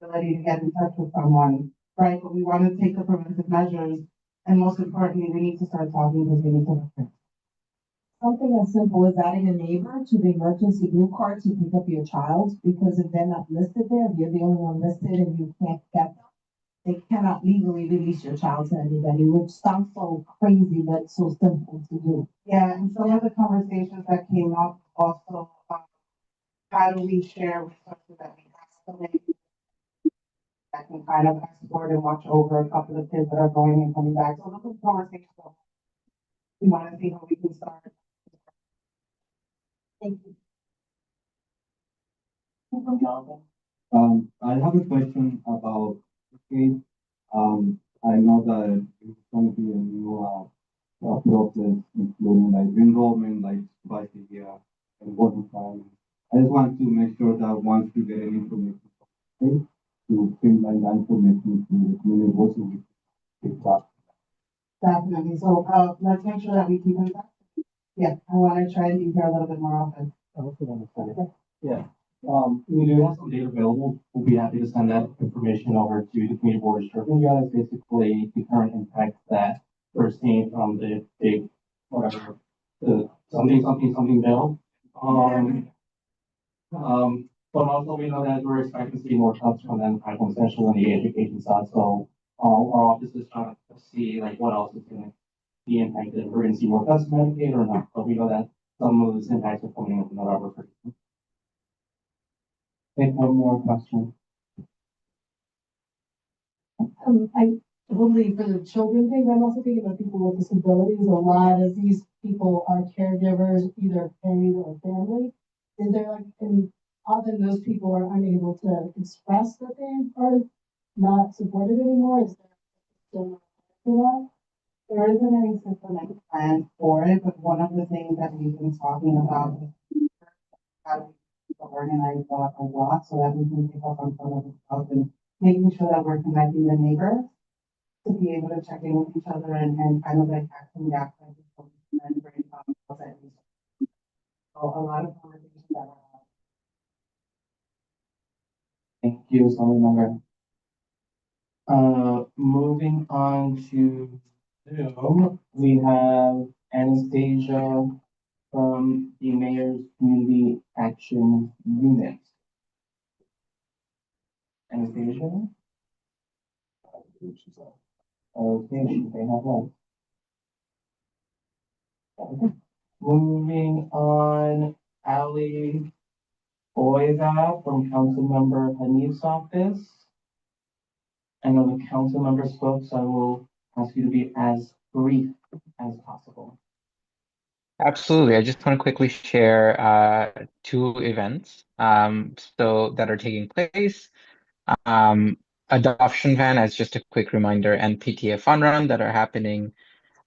ability to get in touch with someone, right? But we want to take the preventive measures, and most importantly, we need to start talking because we need to look. Something as simple as adding a neighbor to the emergency group card to pick up your child, because if they're not listed there, if you're the only one listed and you can't get them, they cannot legally release your child to anybody, which sounds so crazy, but so simple to do. Yeah, and some of the conversations that came up also, how do we share resources that we have so many that can kind of escort and watch over a couple of kids that are going and coming back. So those are conversations we want to see how we can start. Thank you. From Jonathan? I have a question about, okay, I know that it's gonna be a new, process, including like enrollment, like twice a year and working time. I just want to make sure that once you get any information, okay, to streamline that information to the community, also we keep track. Definitely. So, let's make sure that we keep in touch. Yeah, I want to try and be here a little bit more often. I also want to say, yeah, we do have some data available. We'll be happy to send that information over to the community board. Showing you guys basically the current impact that we're seeing from the big, whatever, the something bill. But also we know that we're expecting to see more cuts from them, kind of especially on the education side. So, our office is trying to see like what else is gonna be impacted. If we're gonna see more cuts from Medicaid or not, but we know that some of those impacts are coming up in November. Take one more question. I believe for the children thing, I'm also thinking about people with disabilities. A lot of these people are caregivers, either paid or family. Is there like, and often those people are unable to express that they are not supported anymore? Is there still for that? There isn't any systematic plan for it, but one of the things that we've been talking about is how we organize that a lot so that we can pick up on some of the stuff and making sure that we're connecting the neighbors to be able to check in with each other and kind of like acting back and brainstorm. So a lot of conversations that are Thank you, Assembly Member. Moving on to Zoom, we have Anastasia from the Mayor's Community Action Unit. Anastasia? Okay, she may have one. Okay. Moving on, Ali Oiva from Councilmember Hanif's office. I know the council member spoke, so I will ask you to be as brief as possible. Absolutely. I just want to quickly share two events so that are taking place. Adoption Van as just a quick reminder, and PTA Fun Run that are happening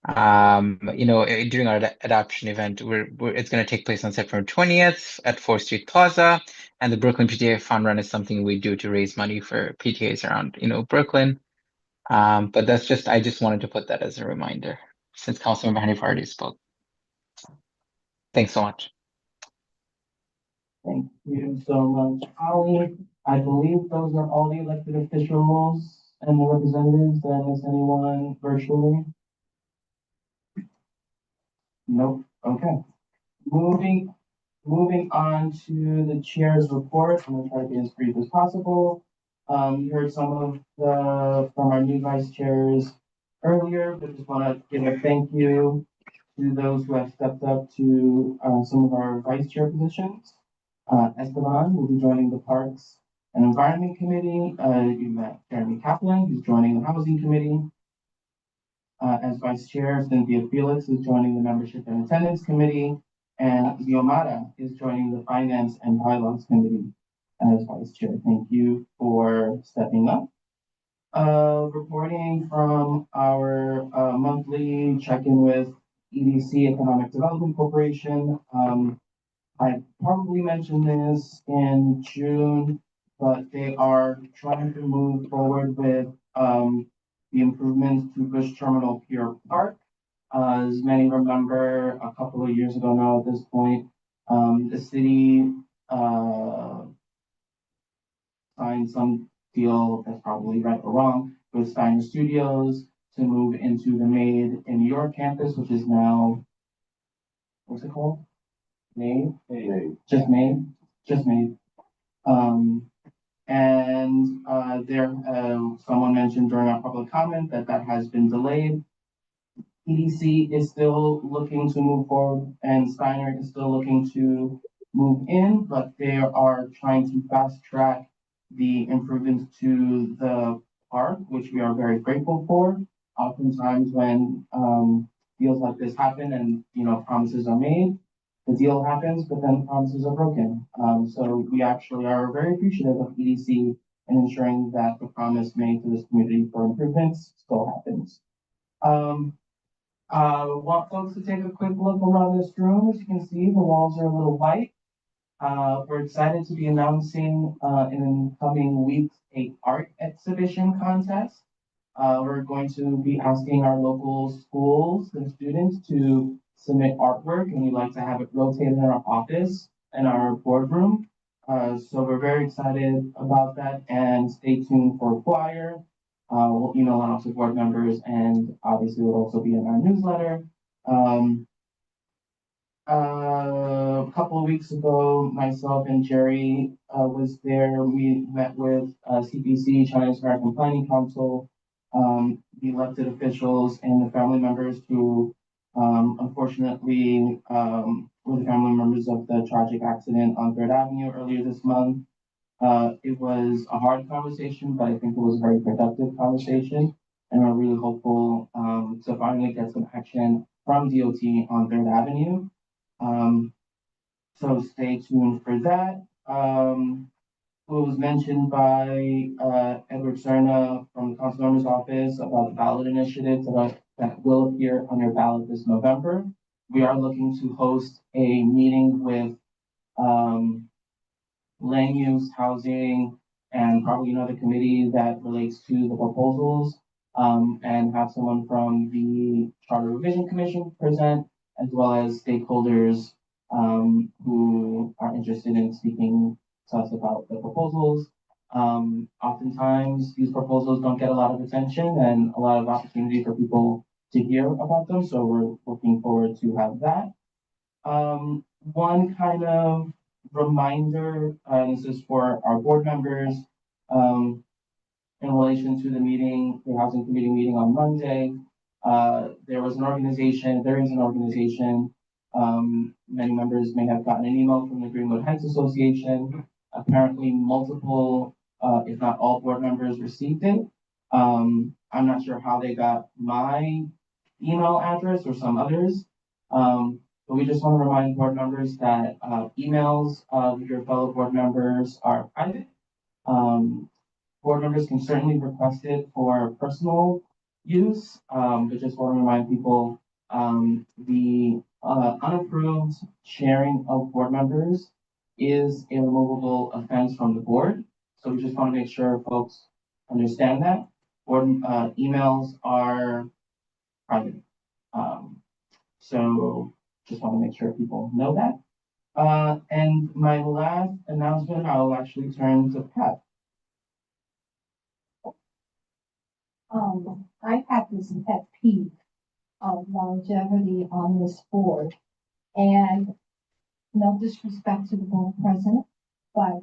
during our adoption event. It's going to take place on September 20th at 4th Street Plaza, and the Brooklyn PTA Fun Run is something we do to raise money for PTAs around Brooklyn. But I just wanted to put that as a reminder since Councilmember Hanif already spoke. Thanks so much. Thank you so much, Ali. I believe those are all the elected officials and the representatives. Did I miss anyone virtually? Nope. Okay. Moving on to the chair's report. I'm gonna try to be as brief as possible. You heard some of from our new vice chairs earlier, but just want to give a thank you to those who have stepped up to some of our vice chair positions. Esteban will be joining the Parks and Environment Committee. You met Jeremy Kaplan, who's joining the Housing Committee. As vice chair, Cynthia Felix is joining the Membership and Attendance Committee, and Ziomara is joining the Finance and Bylaws Committee as vice chair. Thank you for stepping up. Reporting from our monthly check-in with EDC, Economic Development Corporation. I probably mentioned this in June, but they are trying to move forward with the improvements to Bush Terminal Pier Park. As many remember, a couple of years ago now at this point, the city signed some deal, that's probably right or wrong, with Steiner Studios to move into the Made in New York campus, which is now, what's it called? Made? Just made. And someone mentioned during our public comment that has been delayed. EDC is still looking to move forward, and Steiner is still looking to move in, but they are trying to fast track the improvements to the park, which we are very grateful for. Oftentimes when deals like this happen and promises are made, the deal happens, but then the promises are broken. So we actually are very appreciative of EDC and ensuring that the promise made to this community for improvements still happens. Want folks to take a quick look around this room. As you can see, the walls are a little white. We're excited to be announcing in coming weeks a art exhibition contest. We're going to be asking our local schools and students to submit artwork, and we'd like to have it rotated in our office and our boardroom. So we're very excited about that, and stay tuned for a flyer. We'll email out to board members, and obviously it'll also be in our newsletter. A couple of weeks ago, myself and Jerry was there. We met with CPC, Chinese American Planning Council, the elected officials, and the family members who unfortunately were the family members of the tragic accident on 3rd Avenue earlier this month. It was a hard conversation, but I think it was a very productive conversation, and we're really hopeful to finally get some action from DOT on 3rd Avenue. So stay tuned for that. It was mentioned by Edward Cerna from the Councilmember's office about the ballot initiatives that will appear on your ballot this November. We are looking to host a meeting with land use, housing, and probably another committee that relates to the proposals, and have someone from the Charter Revision Commission present, as well as stakeholders who are interested in speaking to us about the proposals. Oftentimes, these proposals don't get a lot of attention and a lot of opportunity for people to hear about them, so we're looking forward to have that. One kind of reminder, this is for our board members, in relation to the meeting, the housing committee meeting on Monday. There is an organization, many members may have gotten an email from the Greenwood Heights Association. Apparently multiple, if not all board members received it. I'm not sure how they got my email address or some others. But we just want to remind board members that emails of your fellow board members are private. Board members can certainly request it for personal use, but just want to remind people the unapproved sharing of board members is a removable offense from the board. So we just want to make sure folks understand that. Board emails are private. So just want to make sure people know that. And my last announcement, I'll actually turn to Pat. I have this pet peeve of longevity on this board. And no disrespect to the borough president, but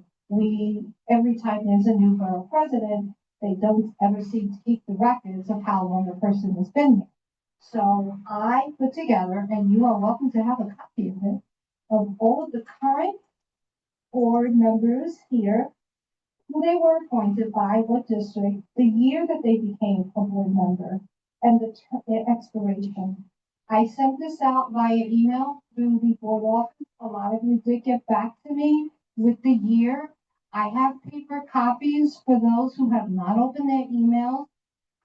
every time there's a new borough president, they don't ever seem to keep the records of how long the person has been here. So I put together, and you are welcome to have a copy of it, of all of the current board members here, who they were appointed by, what district, the year that they became a board member, and the expiration. I sent this out via email through the board office. A lot of you did get back to me with the year. I have paper copies for those who have not opened their emails.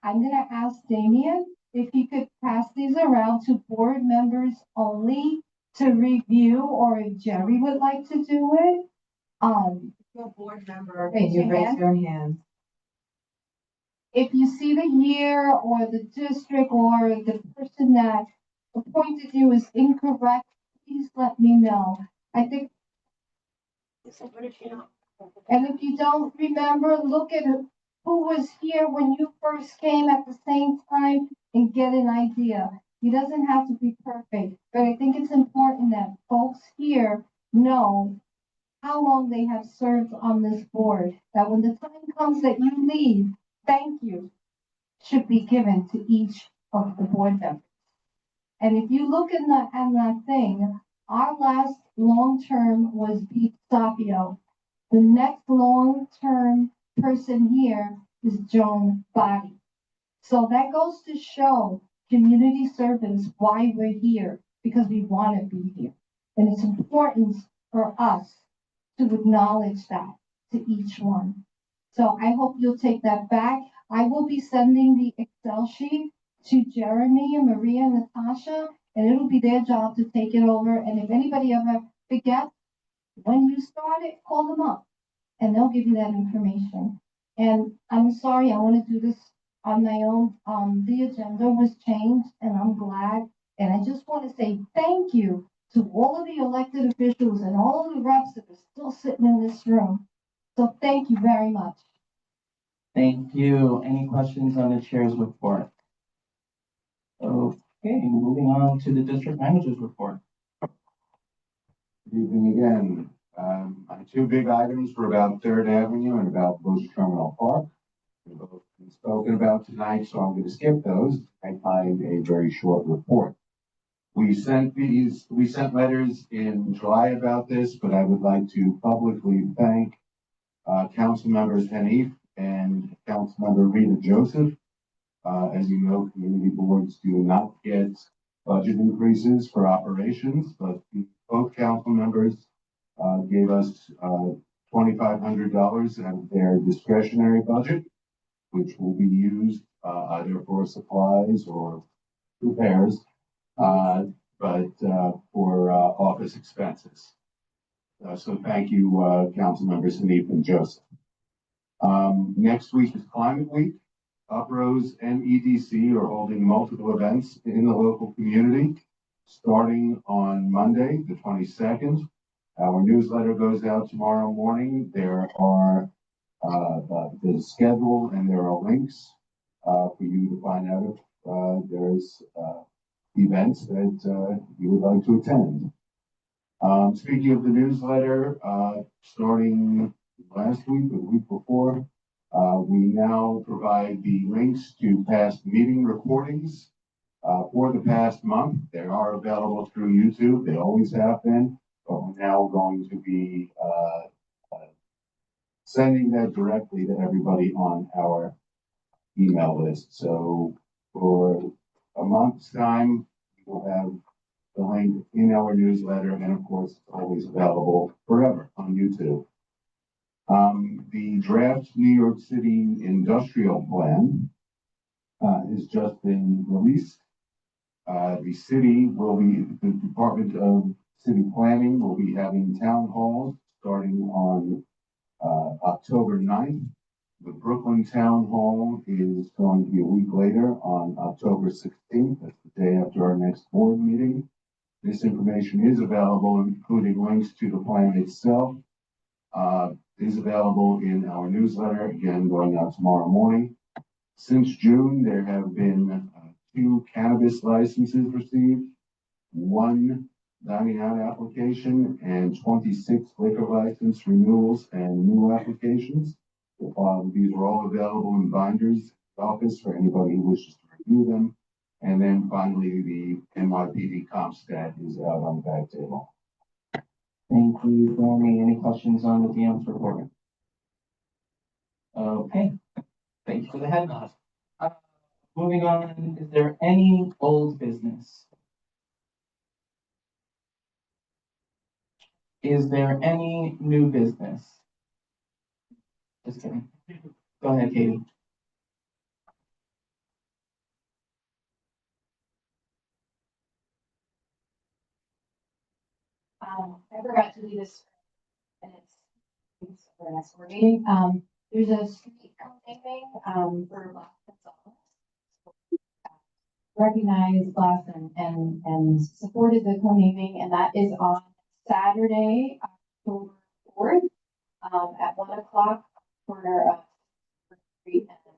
I'm gonna ask Damien if he could pass these around to board members only to review, or if Jerry would like to do it. Your board member, Raise your hand. If you see the year or the district or the person that appointed you is incorrect, please let me know. I think. And if you don't remember, look at who was here when you first came at the same time and get an idea. He doesn't have to be perfect, but I think it's important that folks here know how long they have served on this board, that when the time comes that you leave, thank you should be given to each of the board members. And if you look in that thing, our last long-term was Pete Sapio. The next long-term person here is Joan Body. So that goes to show community service, why we're here, because we want to be here. And it's important for us to acknowledge that to each one. So I hope you'll take that back. I will be sending the Excel sheet to Jeremy and Maria and Natasha, and it'll be their job to take it over. And if anybody ever forgets, when you start it, call them up and they'll give you that information. And I'm sorry, I want to do this on my own. The agenda was changed and I'm glad. And I just want to say thank you to all of the elected officials and all of the reps that are still sitting in this room. So thank you very much. Thank you. Any questions on the chair's report? Okay, moving on to the district manager's report. Good evening again. My two big items were about Third Avenue and about Bush Terminal Park. They've both been spoken about tonight, so I'm going to skip those. I find a very short report. We sent letters in July about this, but I would like to publicly thank Council Members Hanif and Councilmember Rita Joseph. As you know, community boards do not get budget increases for operations, but both council members gave us $2,500 out of their discretionary budget, which will be used either for supplies or repairs, but for office expenses. So thank you, council members Hanif and Joseph. Next week is Climate Week. Uprose and EDC are holding multiple events in the local community, starting on Monday, the 22nd. Our newsletter goes out tomorrow morning. There are the schedule and there are links for you to find out if there's events that you would like to attend. Speaking of the newsletter, starting last week or the week before, we now provide the links to past meeting recordings for the past month. They are available through YouTube. They always have been, but we're now going to be sending that directly to everybody on our email list. So for a month's time, we'll have the link in our newsletter, and of course, it's always available forever on YouTube. The draft New York City industrial plan has just been released. The Department of City Planning will be having town halls starting on October 9th. The Brooklyn Town Hall is going to be a week later on October 16th. That's the day after our next board meeting. This information is available, including links to the plan itself. Is available in our newsletter, again, going out tomorrow morning. Since June, there have been 2 cannabis licenses received, 1 dining out application, and 26 liquor license renewals and new applications. These are all available in binders in the office for anybody who wishes to review them. And then finally, the NYPD comp stat is out on the back table. Thank you, Jeremy. Any questions on the DM's report? Okay, thank you for the head nod. Moving on, is there any old business? Is there any new business? Just kidding. Go ahead, Katie. I forgot to do this, and it's for the next board meeting. There's a street co-naming for Blas Gonzalez. Recognized Blas and supported the co-naming, and that is on Saturday, October 4th, at 1 o'clock, corner of Street and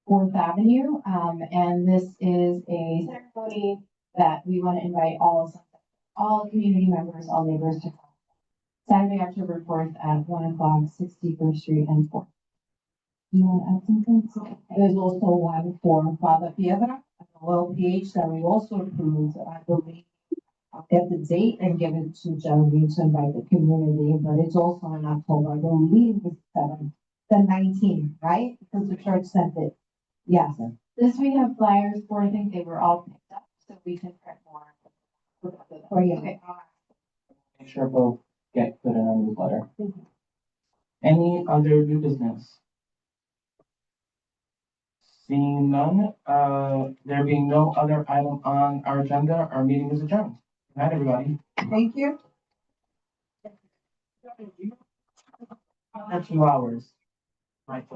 4th Avenue. And this is a ceremony that we want to invite all community members, all neighbors to come. Saturday, October 4th at 1 o'clock, 61st Street and 4th. You want to add something? There's also one for Father Piedra, Oil PH that we also approved. I believe I'll get the date and give it to Jeremy to invite the community, but it's also in October. I believe it's the 19th, right? Because the church sent it. Yes. This we have flyers for. I think they were all picked up, so we can print more. For you. make sure both get put in our newsletter. Any other new business? Seeing none, there being no other item on our agenda, our meeting is adjourned. Good night, everybody. Thank you. For 2 hours. Right.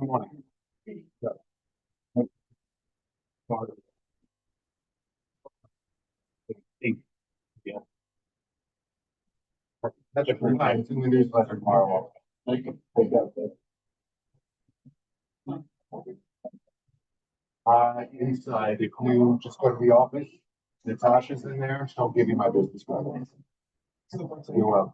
Good morning. Yeah. That's a good time. It's in the newsletter tomorrow. Thank you. Take that. Inside, if you just go to the office, Natasha's in there. She'll give you my business card. You're welcome.